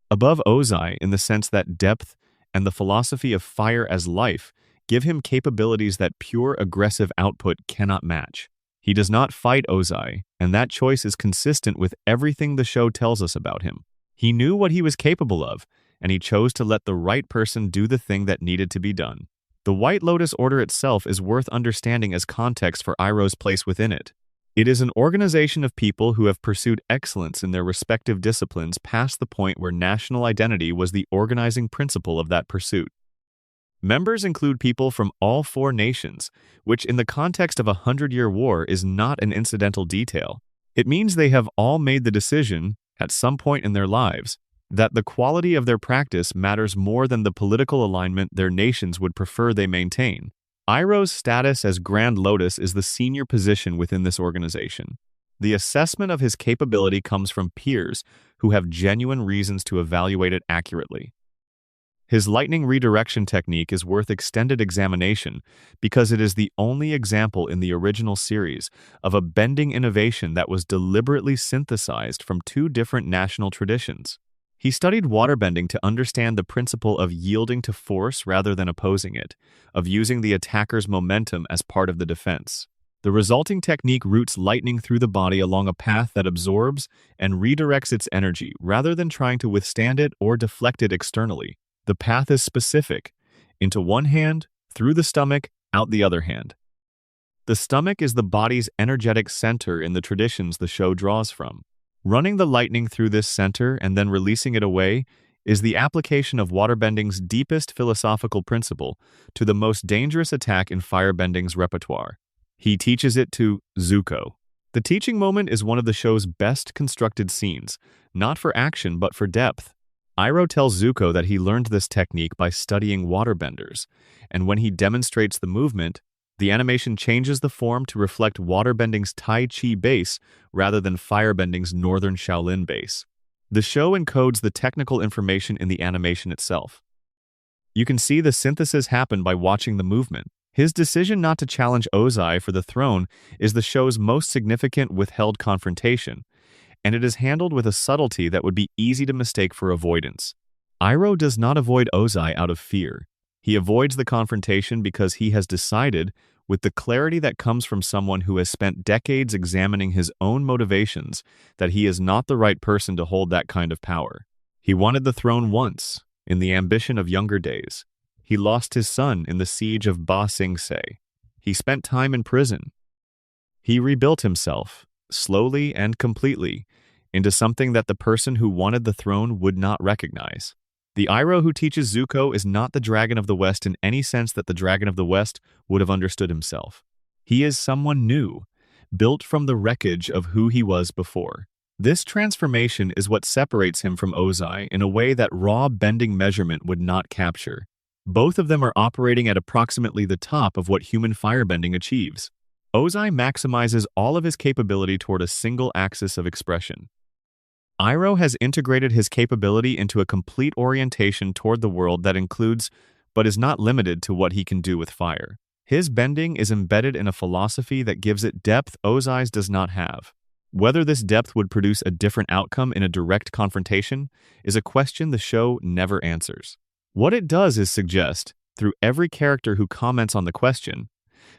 Above Ozai in the sense that depth and the philosophy of fire as life give him capabilities that pure aggressive output cannot match. He does not fight Ozai, and that choice is consistent with everything the show tells us about him. He knew what he was capable of, and he chose to let the right person do the thing that needed to be done. The White Lotus Order itself is worth understanding as context for Iroh's place within it. It is an organization of people who have pursued excellence in their respective disciplines past the point where national identity was the organizing principle of that pursuit. Members include people from all four nations, which in the context of a 100-year war is not an incidental detail. It means they have all made the decision, at some point in their lives, that the quality of their practice matters more than the political alignment their nations would prefer they maintain. Iroh's status as Grand Lotus is the senior position within this organization. The assessment of his capability comes from peers who have genuine reasons to evaluate it accurately. His lightning redirection technique is worth extended examination because it is the only example in the original series of a bending innovation that was deliberately synthesized from two different national traditions. He studied waterbending to understand the principle of yielding to force rather than opposing it, of using the attacker's momentum as part of the defense. The resulting technique routes lightning through the body along a path that absorbs and redirects its energy rather than trying to withstand it or deflect it externally. The path is specific, into one hand, through the stomach, out the other hand. The stomach is the body's energetic center in the traditions the show draws from. Running the lightning through this center and then releasing it away is the application of waterbending's deepest philosophical principle to the most dangerous attack in firebending's repertoire. He teaches it to Zuko. The teaching moment is one of the show's best constructed scenes, not for action but for depth. Iroh tells Zuko that he learned this technique by studying waterbenders, and when he demonstrates the movement, the animation changes the form to reflect waterbending's Tai Chi base rather than firebending's Northern Shaolin base. The show encodes the technical information in the animation itself. You can see the synthesis happen by watching the movement. His decision not to challenge Ozai for the throne is the show's most significant withheld confrontation, and it is handled with a subtlety that would be easy to mistake for avoidance. Iroh does not avoid Ozai out of fear. He avoids the confrontation because he has decided, with the clarity that comes from someone who has spent decades examining his own motivations, that he is not the right person to hold that kind of power. He wanted the throne once, in the ambition of younger days. He lost his son in the siege of Ba Sing Se. He spent time in prison. He rebuilt himself, slowly and completely, into something that the person who wanted the throne would not recognize. The Iroh who teaches Zuko is not the Dragon of the West in any sense that the Dragon of the West would have understood himself. He is someone new, built from the wreckage of who he was before. This transformation is what separates him from Ozai in a way that raw bending measurement would not capture. Both of them are operating at approximately the top of what human firebending achieves. Ozai maximizes all of his capability toward a single axis of expression. Iroh has integrated his capability into a complete orientation toward the world that includes, but is not limited to, what he can do with fire. His bending is embedded in a philosophy that gives it depth Ozai's does not have. Whether this depth would produce a different outcome in a direct confrontation is a question the show never answers. What it does is suggest, through every character who comments on the question,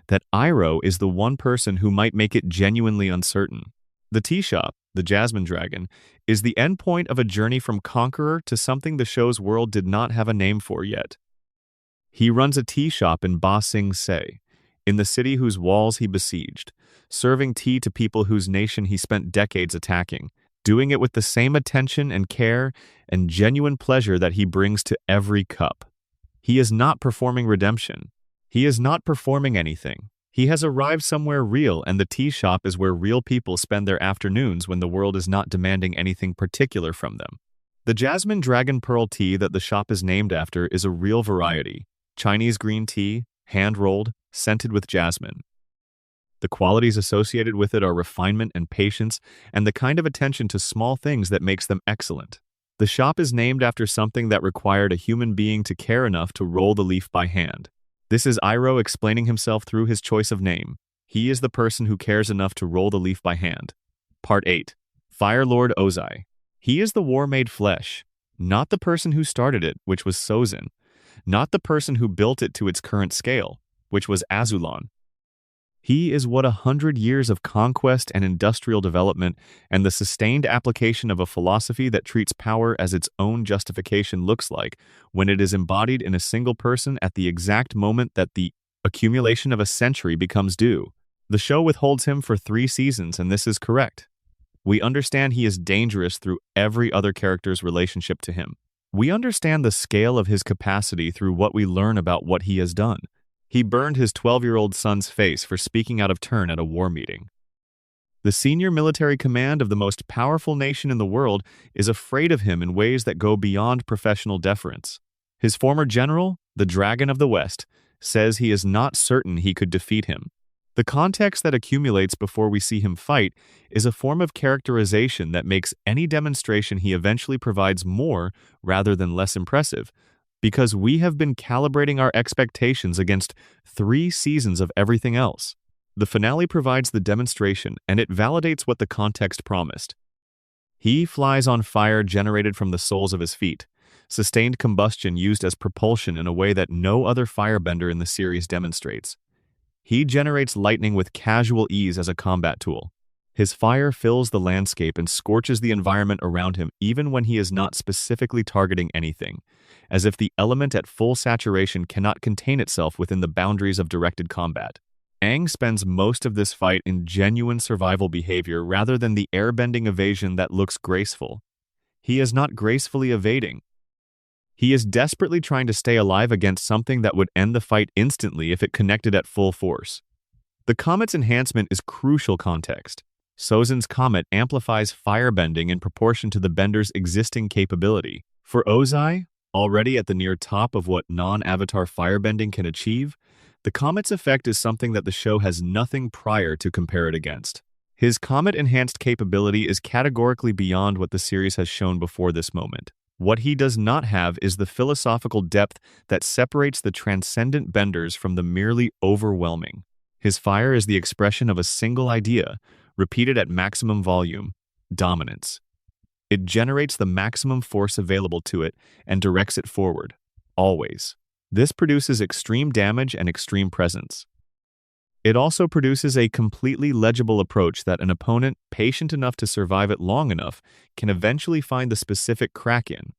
that Iroh is the one person who might make it genuinely uncertain. The tea shop, the Jasmine Dragon, is the endpoint of a journey from conqueror to something the show's world did not have a name for yet. He runs a tea shop in Ba Sing Se, in the city whose walls he besieged, serving tea to people whose nation he spent decades attacking, doing it with the same attention and care and genuine pleasure that he brings to every cup. He is not performing redemption. He is not performing anything. He has arrived somewhere real, and the tea shop is where real people spend their afternoons when the world is not demanding anything particular from them. The Jasmine Dragon Pearl tea that the shop is named after is a real variety: Chinese green tea, hand-rolled, scented with jasmine. The qualities associated with it are refinement and patience, and the kind of attention to small things that makes them excellent. The shop is named after something that required a human being to care enough to roll the leaf by hand. This is Iroh explaining himself through his choice of name. He is the person who cares enough to roll the leaf by hand. Part 8. Fire Lord Ozai. He is the war made flesh, not the person who started it, which was Sozin, not the person who built it to its current scale, which was Azulon. He is what 100 years of conquest and industrial development and the sustained application of a philosophy that treats power as its own justification looks like when it is embodied in a single person at the exact moment that the accumulation of a century becomes due. The show withholds him for 3 seasons, and this is correct. We understand he is dangerous through every other character's relationship to him. We understand the scale of his capacity through what we learn about what he has done. He burned his 12-year-old son's face for speaking out of turn at a war meeting. The senior military command of the most powerful nation in the world is afraid of him in ways that go beyond professional deference. His former general, the Dragon of the West, says he is not certain he could defeat him. The context that accumulates before we see him fight is a form of characterization that makes any demonstration he eventually provides more rather than less impressive, because we have been calibrating our expectations against 3 seasons of everything else. The finale provides the demonstration, and it validates what the context promised. He flies on fire generated from the soles of his feet, sustained combustion used as propulsion in a way that no other firebender in the series demonstrates. He generates lightning with casual ease as a combat tool. His fire fills the landscape and scorches the environment around him even when he is not specifically targeting anything, as if the element at full saturation cannot contain itself within the boundaries of directed combat. Aang spends most of this fight in genuine survival behavior rather than the airbending evasion that looks graceful. He is not gracefully evading. He is desperately trying to stay alive against something that would end the fight instantly if it connected at full force. The comet's enhancement is crucial context. Sozin's comet amplifies firebending in proportion to the bender's existing capability. For Ozai, already at the near top of what non-avatar firebending can achieve, the comet's effect is something that the show has nothing prior to compare it against. His comet-enhanced capability is categorically beyond what the series has shown before this moment. What he does not have is the philosophical depth that separates the transcendent benders from the merely overwhelming. His fire is the expression of a single idea, repeated at maximum volume: dominance. It generates the maximum force available to it and directs it forward, always. This produces extreme damage and extreme presence. It also produces a completely legible approach that an opponent, patient enough to survive it long enough, can eventually find the specific crack in.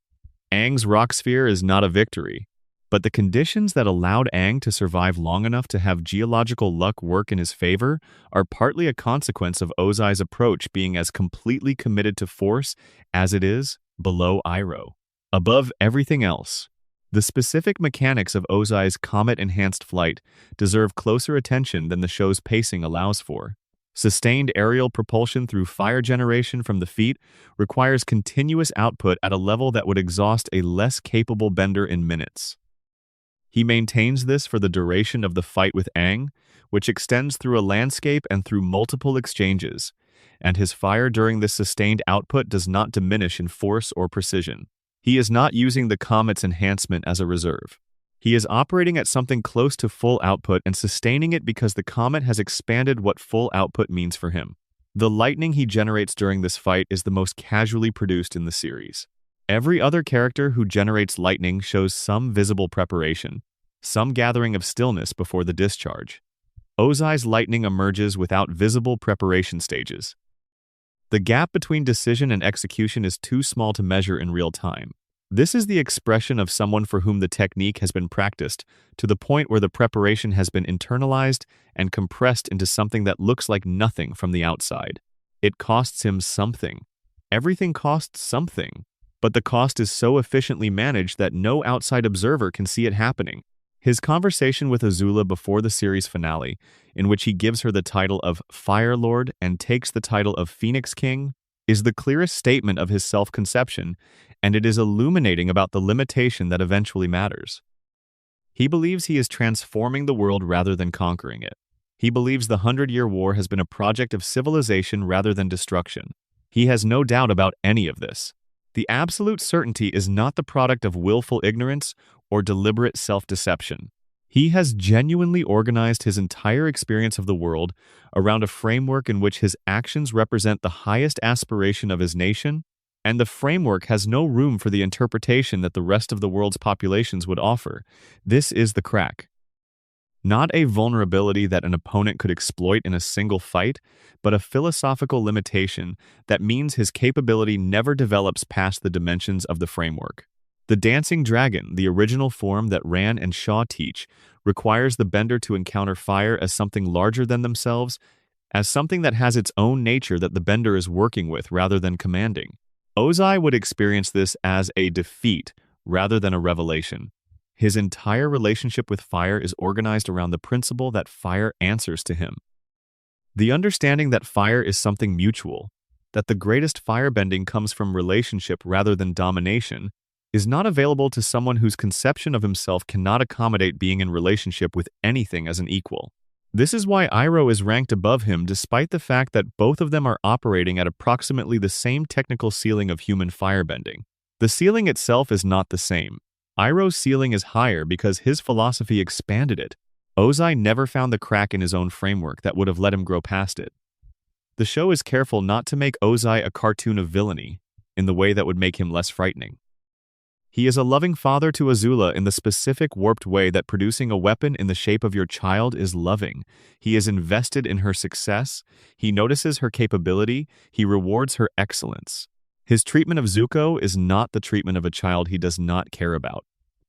Aang's rock sphere is not a victory, but the conditions that allowed Aang to survive long enough to have geological luck work in his favor are partly a consequence of Ozai's approach being as completely committed to force as it is below Iroh. Above everything else, the specific mechanics of Ozai's comet-enhanced flight deserve closer attention than the show's pacing allows for. Sustained aerial propulsion through fire generation from the feet requires continuous output at a level that would exhaust a less capable bender in minutes. He maintains this for the duration of the fight with Aang, which extends through a landscape and through multiple exchanges, and his fire during this sustained output does not diminish in force or precision. He is not using the comet's enhancement as a reserve. He is operating at something close to full output and sustaining it because the comet has expanded what full output means for him. The lightning he generates during this fight is the most casually produced in the series. Every other character who generates lightning shows some visible preparation, some gathering of stillness before the discharge. Ozai's lightning emerges without visible preparation stages. The gap between decision and execution is too small to measure in real time. This is the expression of someone for whom the technique has been practiced to the point where the preparation has been internalized and compressed into something that looks like nothing from the outside. It costs him something. Everything costs something, but the cost is so efficiently managed that no outside observer can see it happening. His conversation with Azula before the series finale, in which he gives her the title of Fire Lord and takes the title of Phoenix King, is the clearest statement of his self-conception, and it is illuminating about the limitation that eventually matters. He believes he is transforming the world rather than conquering it. He believes the 100-Year War has been a project of civilization rather than destruction. He has no doubt about any of this. The absolute certainty is not the product of willful ignorance or deliberate self-deception. He has genuinely organized his entire experience of the world around a framework in which his actions represent the highest aspiration of his nation, and the framework has no room for the interpretation that the rest of the world's populations would offer. This is the crack. Not a vulnerability that an opponent could exploit in a single fight, but a philosophical limitation that means his capability never develops past the dimensions of the framework. The dancing dragon, the original form that Ran and Shaw teach, requires the bender to encounter fire as something larger than themselves, as something that has its own nature that the bender is working with rather than commanding. Ozai would experience this as a defeat rather than a revelation. His entire relationship with fire is organized around the principle that fire answers to him. The understanding that fire is something mutual, that the greatest firebending comes from relationship rather than domination, is not available to someone whose conception of himself cannot accommodate being in relationship with anything as an equal. This is why Iroh is ranked above him despite the fact that both of them are operating at approximately the same technical ceiling of human firebending. The ceiling itself is not the same. Iroh's ceiling is higher because his philosophy expanded it. Ozai never found the crack in his own framework that would have let him grow past it. The show is careful not to make Ozai a cartoon of villainy in the way that would make him less frightening. He is a loving father to Azula in the specific warped way that producing a weapon in the shape of your child is loving. He is invested in her success, he notices her capability, he rewards her excellence. His treatment of Zuko is not the treatment of a child he does not care about.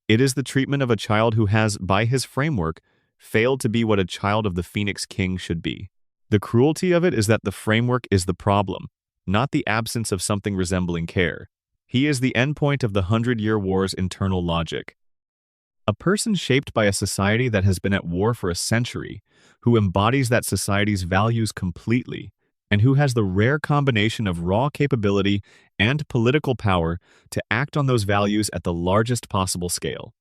It is the treatment of a child who has, by his framework, failed to be what a child of the Phoenix King should be. The cruelty of it is that the framework is the problem, not the absence of something resembling care. He is the endpoint of the Hundred-Year War's internal logic. A person shaped by a society that has been at war for a century, who embodies that society's values completely, and who has the rare combination of raw capability and political power to act on those values at the largest possible scale.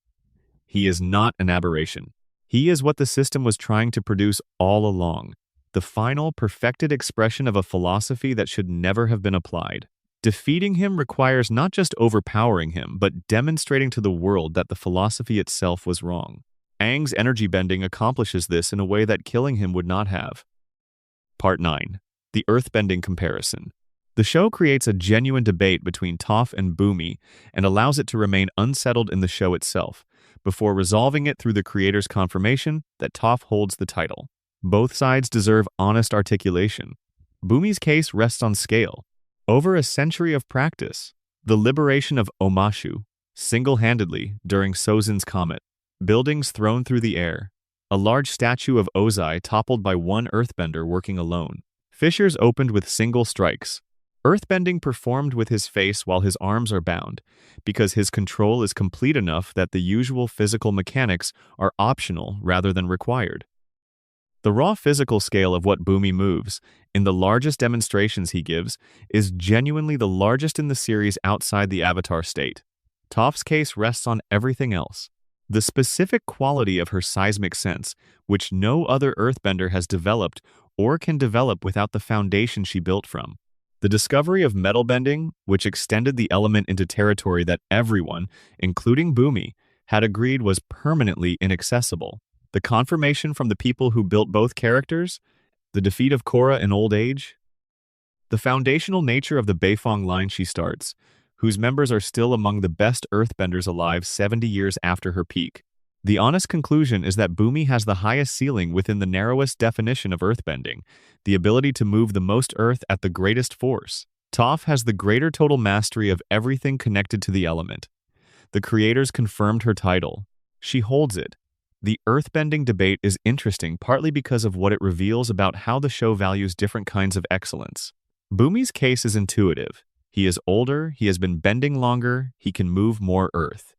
He is not an aberration. He is what the system was trying to produce all along, the final, perfected expression of a philosophy that should never have been applied. Defeating him requires not just overpowering him, but demonstrating to the world that the philosophy itself was wrong. Aang's energy bending accomplishes this in a way that killing him would not have. Part 9. The Earthbending Comparison. The show creates a genuine debate between Toph and Bumi and allows it to remain unsettled in the show itself, before resolving it through the creator's confirmation that Toph holds the title. Both sides deserve honest articulation. Bumi's case rests on scale. Over a century of practice, the liberation of Omashu, single-handedly during Sozin's comet, buildings thrown through the air, a large statue of Ozai toppled by one earthbender working alone, fissures opened with single strikes, earthbending performed with his face while his arms are bound, because his control is complete enough that the usual physical mechanics are optional rather than required. The raw physical scale of what Bumi moves, in the largest demonstrations he gives, is genuinely the largest in the series outside the Avatar state. Toph's case rests on everything else. The specific quality of her seismic sense, which no other earthbender has developed or can develop without the foundation she built from. The discovery of metal bending, which extended the element into territory that everyone, including Bumi, had agreed was permanently inaccessible. The confirmation from the people who built both characters, the defeat of Korra in old age, the foundational nature of the Beifong line she starts, whose members are still among the best earthbenders alive 70 years after her peak. The honest conclusion is that Bumi has the highest ceiling within the narrowest definition of earthbending, the ability to move the most earth at the greatest force. Toph has the greater total mastery of everything connected to the element. The creators confirmed her title. She holds it. The earthbending debate is interesting partly because of what it reveals about how the show values different kinds of excellence. Bumi's case is intuitive. He is older, he has been bending longer, he can move more earth.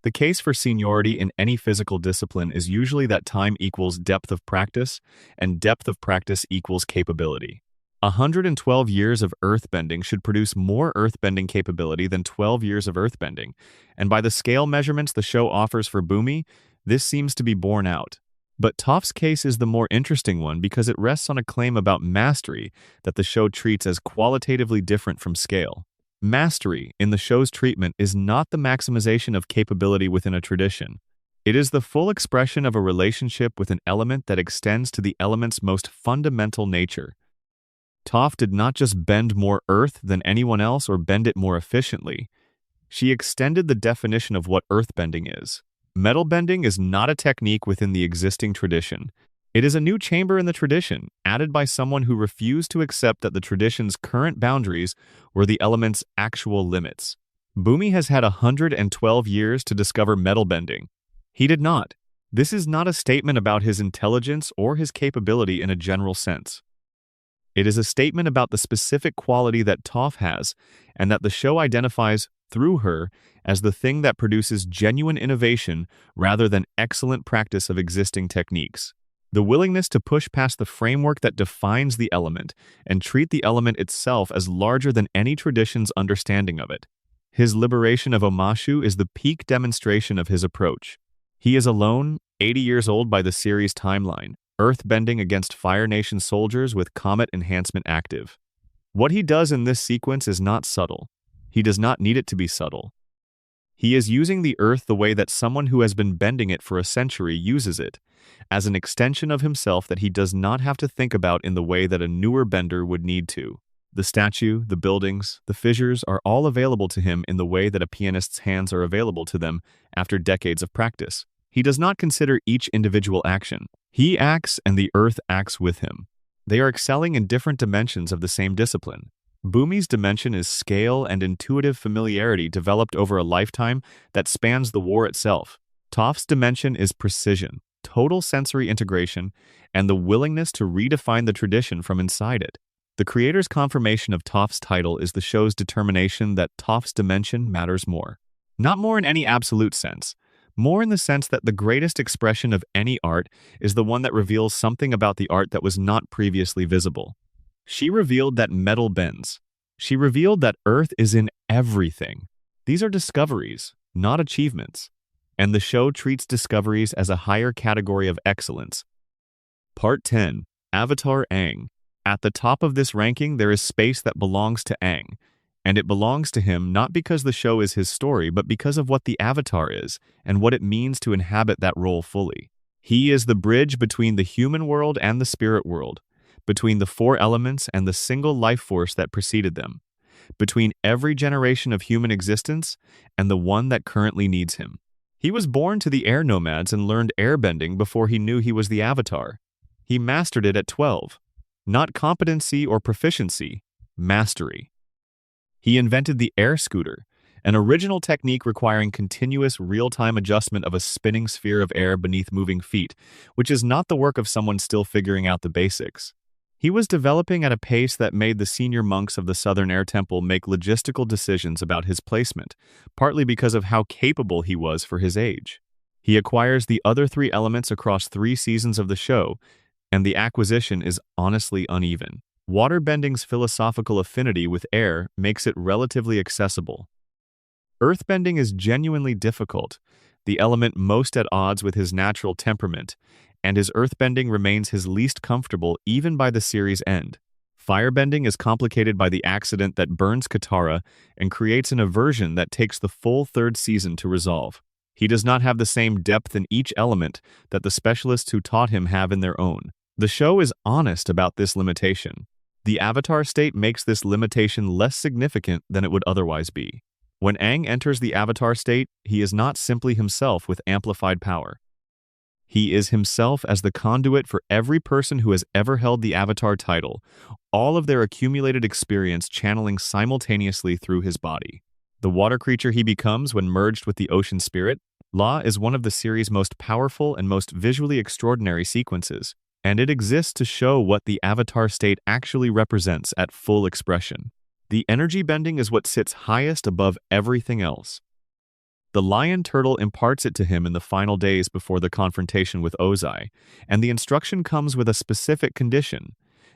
The case for seniority in any physical discipline is usually that time equals depth of practice, and depth of practice equals capability. 112 years of earthbending should produce more earthbending capability than 12 years of earthbending, and by the scale measurements the show offers for Bumi, this seems to be borne out. But Toph's case is the more interesting one because it rests on a claim about mastery that the show treats as qualitatively different from scale. Mastery, in the show's treatment, is not the maximization of capability within a tradition. It is the full expression of a relationship with an element that extends to the element's most fundamental nature. Toph did not just bend more earth than anyone else or bend it more efficiently. She extended the definition of what earthbending is. Metal bending is not a technique within the existing tradition. It is a new chamber in the tradition, added by someone who refused to accept that the tradition's current boundaries were the element's actual limits. Bumi has had 112 years to discover metal bending. He did not. This is not a statement about his intelligence or his capability in a general sense. It is a statement about the specific quality that Toph has, and that the show identifies, through her, as the thing that produces genuine innovation rather than excellent practice of existing techniques. The willingness to push past the framework that defines the element and treat the element itself as larger than any tradition's understanding of it. His liberation of Omashu is the peak demonstration of his approach. He is alone, 80 years old by the series timeline, earthbending against Fire Nation soldiers with comet enhancement active. What he does in this sequence is not subtle. He does not need it to be subtle. He is using the earth the way that someone who has been bending it for a century uses it, as an extension of himself that he does not have to think about in the way that a newer bender would need to. The statue, the buildings, the fissures are all available to him in the way that a pianist's hands are available to them after decades of practice. He does not consider each individual action. He acts and the earth acts with him. They are excelling in different dimensions of the same discipline. Bumi's dimension is scale and intuitive familiarity developed over a lifetime that spans the war itself. Toph's dimension is precision, total sensory integration, and the willingness to redefine the tradition from inside it. The creator's confirmation of Toph's title is the show's determination that Toph's dimension matters more. Not more in any absolute sense, more in the sense that the greatest expression of any art is the one that reveals something about the art that was not previously visible. She revealed that metal bends. She revealed that Earth is in everything. These are discoveries, not achievements. And the show treats discoveries as a higher category of excellence. Part 10. Avatar Aang. At the top of this ranking, there is space that belongs to Aang. And it belongs to him not because the show is his story, but because of what the Avatar is and what it means to inhabit that role fully. He is the bridge between the human world and the spirit world, between the four elements and the single life force that preceded them, between every generation of human existence and the one that currently needs him. He was born to the air nomads and learned airbending before he knew he was the Avatar. He mastered it at 12. Not competency or proficiency, mastery. He invented the air scooter, an original technique requiring continuous real-time adjustment of a spinning sphere of air beneath moving feet, which is not the work of someone still figuring out the basics. He was developing at a pace that made the senior monks of the Southern Air Temple make logistical decisions about his placement, partly because of how capable he was for his age. He acquires the other three elements across 3 seasons of the show, and the acquisition is honestly uneven. Waterbending's philosophical affinity with air makes it relatively accessible. Earthbending is genuinely difficult, the element most at odds with his natural temperament, and his earthbending remains his least comfortable even by the series' end. Firebending is complicated by the accident that burns Katara and creates an aversion that takes the full 3rd season to resolve. He does not have the same depth in each element that the specialists who taught him have in their own. The show is honest about this limitation. The Avatar state makes this limitation less significant than it would otherwise be. When Aang enters the Avatar state, he is not simply himself with amplified power. He is himself as the conduit for every person who has ever held the Avatar title, all of their accumulated experience channeling simultaneously through his body. The water creature he becomes when merged with the ocean spirit, La, is one of the series' most powerful and most visually extraordinary sequences, and it exists to show what the Avatar state actually represents at full expression. The energy bending is what sits highest above everything else. The lion turtle imparts it to him in the final days before the confrontation with Ozai, and the instruction comes with a specific condition.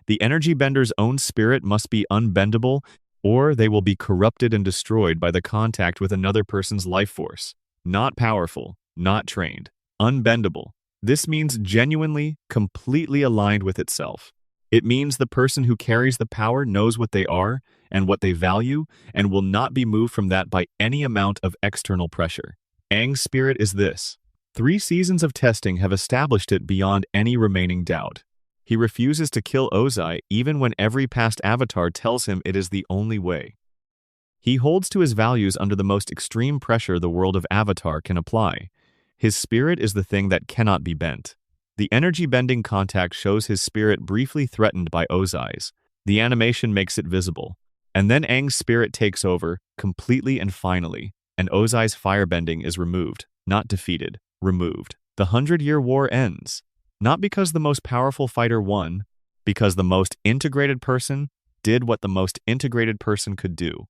The energy bender's own spirit must be unbendable, or they will be corrupted and destroyed by the contact with another person's life force. Not powerful, not trained, unbendable. This means genuinely, completely aligned with itself. It means the person who carries the power knows what they are and what they value and will not be moved from that by any amount of external pressure. Aang's spirit is this. 3 seasons of testing have established it beyond any remaining doubt. He refuses to kill Ozai even when every past avatar tells him it is the only way. He holds to his values under the most extreme pressure the world of Avatar can apply. His spirit is the thing that cannot be bent. The energy-bending contact shows his spirit briefly threatened by Ozai's. The animation makes it visible. And then Aang's spirit takes over, completely and finally, and Ozai's firebending is removed, not defeated, removed. The 100-Year War ends. Not because the most powerful fighter won, because the most integrated person did what the most integrated person could do.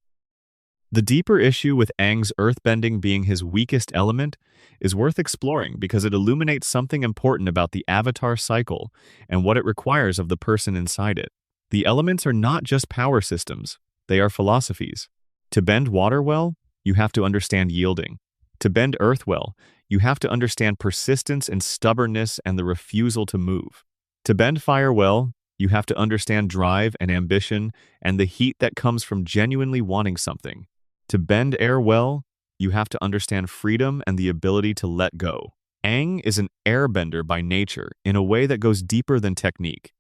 The deeper issue with Aang's earthbending being his weakest element is worth exploring because it illuminates something important about the Avatar cycle and what it requires of the person inside it. The elements are not just power systems, they are philosophies. To bend water well, you have to understand yielding. To bend earth well, you have to understand persistence and stubbornness and the refusal to move. To bend fire well, you have to understand drive and ambition and the heat that comes from genuinely wanting something. To bend air well, you have to understand freedom and the ability to let go. Aang is an airbender by nature in a way that goes deeper than technique.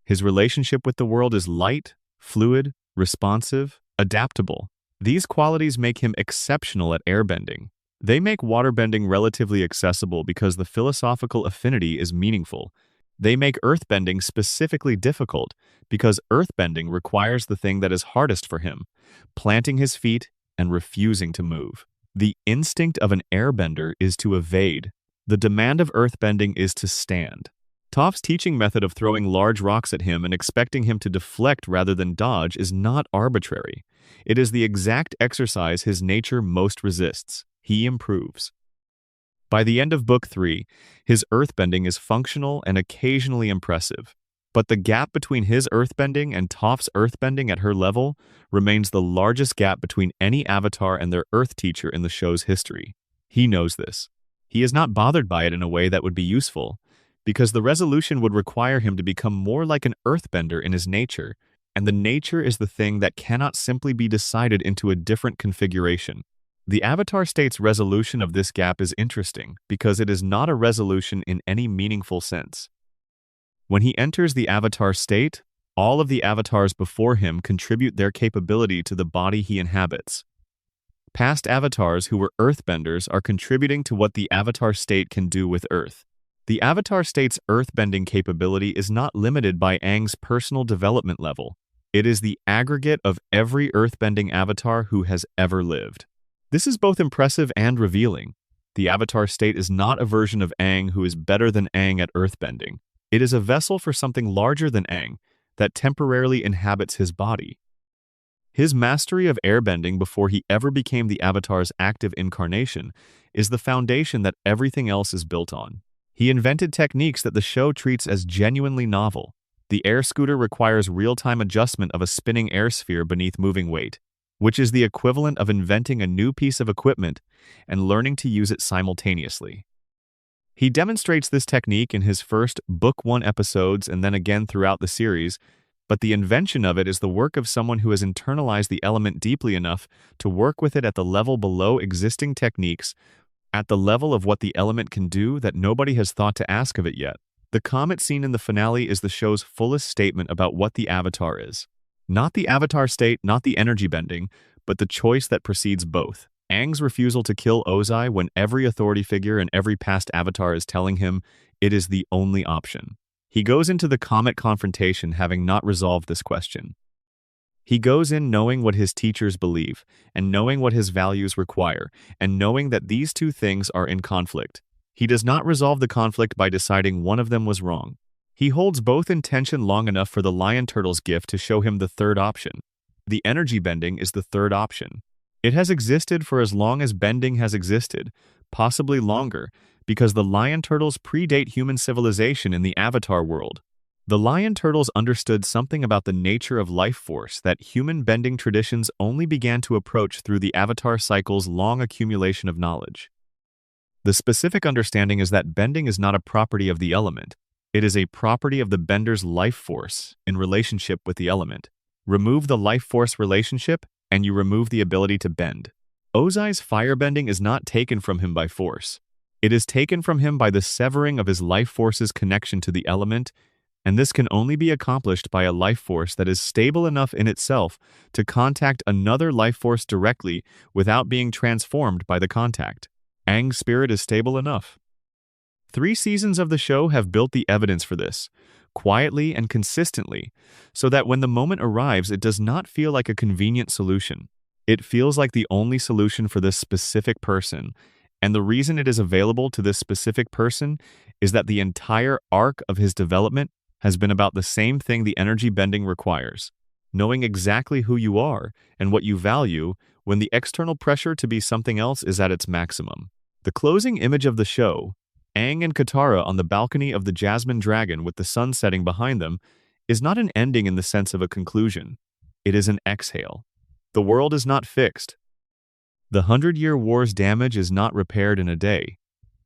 His relationship with the world is light, fluid, responsive, adaptable. These qualities make him exceptional at airbending. They make waterbending relatively accessible because the philosophical affinity is meaningful. They make earthbending specifically difficult because earthbending requires the thing that is hardest for him, planting his feet and refusing to move. The instinct of an airbender is to evade. The demand of earthbending is to stand. Toph's teaching method of throwing large rocks at him and expecting him to deflect rather than dodge is not arbitrary. It is the exact exercise his nature most resists. He improves. By the end of Book 3, his earthbending is functional and occasionally impressive. But the gap between his earthbending and Toph's earthbending at her level remains the largest gap between any avatar and their earth teacher in the show's history. He knows this. He is not bothered by it in a way that would be useful, because the resolution would require him to become more like an earthbender in his nature, and the nature is the thing that cannot simply be decided into a different configuration. The avatar state's resolution of this gap is interesting because it is not a resolution in any meaningful sense. When he enters the avatar state, all of the avatars before him contribute their capability to the body he inhabits. Past avatars who were earthbenders are contributing to what the avatar state can do with Earth. The avatar state's earthbending capability is not limited by Aang's personal development level. It is the aggregate of every earthbending avatar who has ever lived. This is both impressive and revealing. The avatar state is not a version of Aang who is better than Aang at earthbending. It is a vessel for something larger than Aang that temporarily inhabits his body. His mastery of airbending before he ever became the avatar's active incarnation is the foundation that everything else is built on. He invented techniques that the show treats as genuinely novel. The air scooter requires real-time adjustment of a spinning air sphere beneath moving weight, which is the equivalent of inventing a new piece of equipment and learning to use it simultaneously. He demonstrates this technique in his first Book 1 episodes and then again throughout the series, but the invention of it is the work of someone who has internalized the element deeply enough to work with it at the level below existing techniques, at the level of what the element can do that nobody has thought to ask of it yet. The comet scene in the finale is the show's fullest statement about what the avatar is. Not the avatar state, not the energy bending, but the choice that precedes both. Aang's refusal to kill Ozai when every authority figure and every past avatar is telling him it is the only option. He goes into the comet confrontation having not resolved this question. He goes in knowing what his teachers believe, and knowing what his values require, and knowing that these two things are in conflict. He does not resolve the conflict by deciding one of them was wrong. He holds both in tension long enough for the lion turtle's gift to show him the third option. The energy bending is the third option. It has existed for as long as bending has existed, possibly longer, because the lion turtles predate human civilization in the Avatar world. The lion turtles understood something about the nature of life force that human bending traditions only began to approach through the Avatar cycle's long accumulation of knowledge. The specific understanding is that bending is not a property of the element. It is a property of the bender's life force in relationship with the element. Remove the life force relationship, and you remove the ability to bend. Ozai's firebending is not taken from him by force. It is taken from him by the severing of his life force's connection to the element, and this can only be accomplished by a life force that is stable enough in itself to contact another life force directly without being transformed by the contact. Aang's spirit is stable enough. 3 seasons of the show have built the evidence for this, quietly and consistently, so that when the moment arrives, it does not feel like a convenient solution. It feels like the only solution for this specific person, and the reason it is available to this specific person is that the entire arc of his development has been about the same thing the energy bending requires: knowing exactly who you are and what you value when the external pressure to be something else is at its maximum. The closing image of the show, Aang and Katara on the balcony of the Jasmine Dragon with the sun setting behind them, is not an ending in the sense of a conclusion. It is an exhale. The world is not fixed. The 100-Year War's damage is not repaired in a day.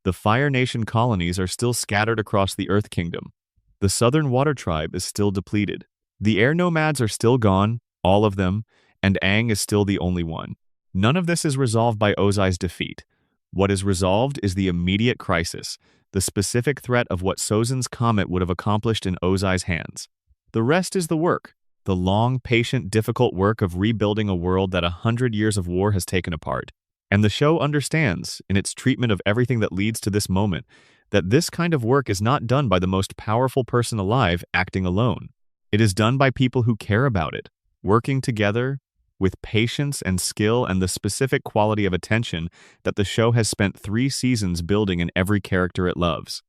The Fire Nation colonies are still scattered across the Earth Kingdom. The Southern Water Tribe is still depleted. The Air Nomads are still gone, all of them, and Aang is still the only one. None of this is resolved by Ozai's defeat. What is resolved is the immediate crisis, the specific threat of what Sozin's comet would have accomplished in Ozai's hands. The rest is the work, the long, patient, difficult work of rebuilding a world that 100 years of war has taken apart. And the show understands, in its treatment of everything that leads to this moment, that this kind of work is not done by the most powerful person alive acting alone. It is done by people who care about it, working together, with patience and skill and the specific quality of attention that the show has spent 3 seasons building in every character it loves.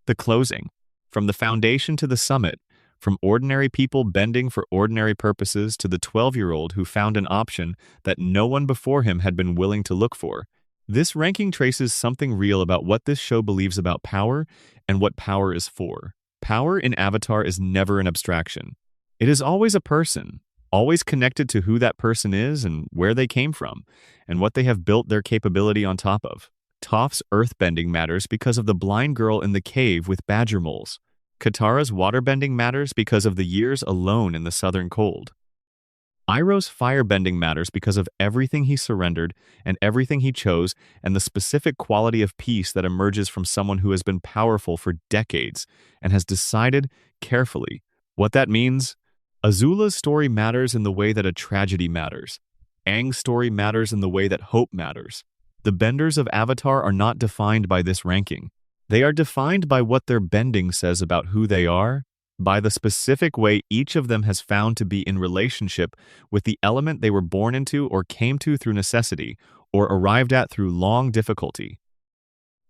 The closing. From the foundation to the summit, from ordinary people bending for ordinary purposes to the 12-year-old who found an option that no one before him had been willing to look for, this ranking traces something real about what this show believes about power and what power is for. Power in Avatar is never an abstraction. It is always a person, always connected to who that person is and where they came from, and what they have built their capability on top of. Toph's earthbending matters because of the blind girl in the cave with badger moles. Katara's waterbending matters because of the years alone in the southern cold. Iroh's firebending matters because of everything he surrendered and everything he chose and the specific quality of peace that emerges from someone who has been powerful for decades and has decided carefully what that means. Azula's story matters in the way that a tragedy matters. Aang's story matters in the way that hope matters. The benders of Avatar are not defined by this ranking. They are defined by what their bending says about who they are, by the specific way each of them has found to be in relationship with the element they were born into or came to through necessity, or arrived at through long difficulty.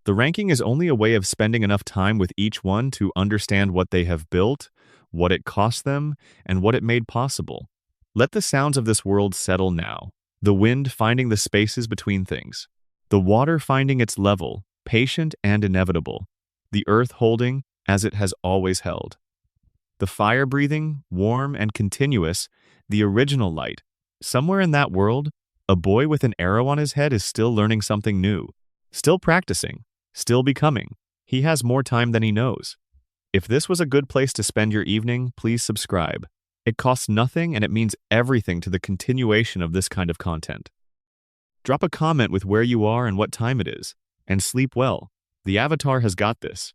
The ranking is only a way of spending enough time with each one to understand what they have built, what it cost them, and what it made possible. Let the sounds of this world settle now. The wind finding the spaces between things. The water finding its level, patient and inevitable. The earth holding as it has always held. The fire breathing, warm and continuous, the original light. Somewhere in that world, a boy with an arrow on his head is still learning something new, still practicing, still becoming. He has more time than he knows. If this was a good place to spend your evening, please subscribe. It costs nothing and it means everything to the continuation of this kind of content. Drop a comment with where you are and what time it is, and sleep well. The Avatar has got this.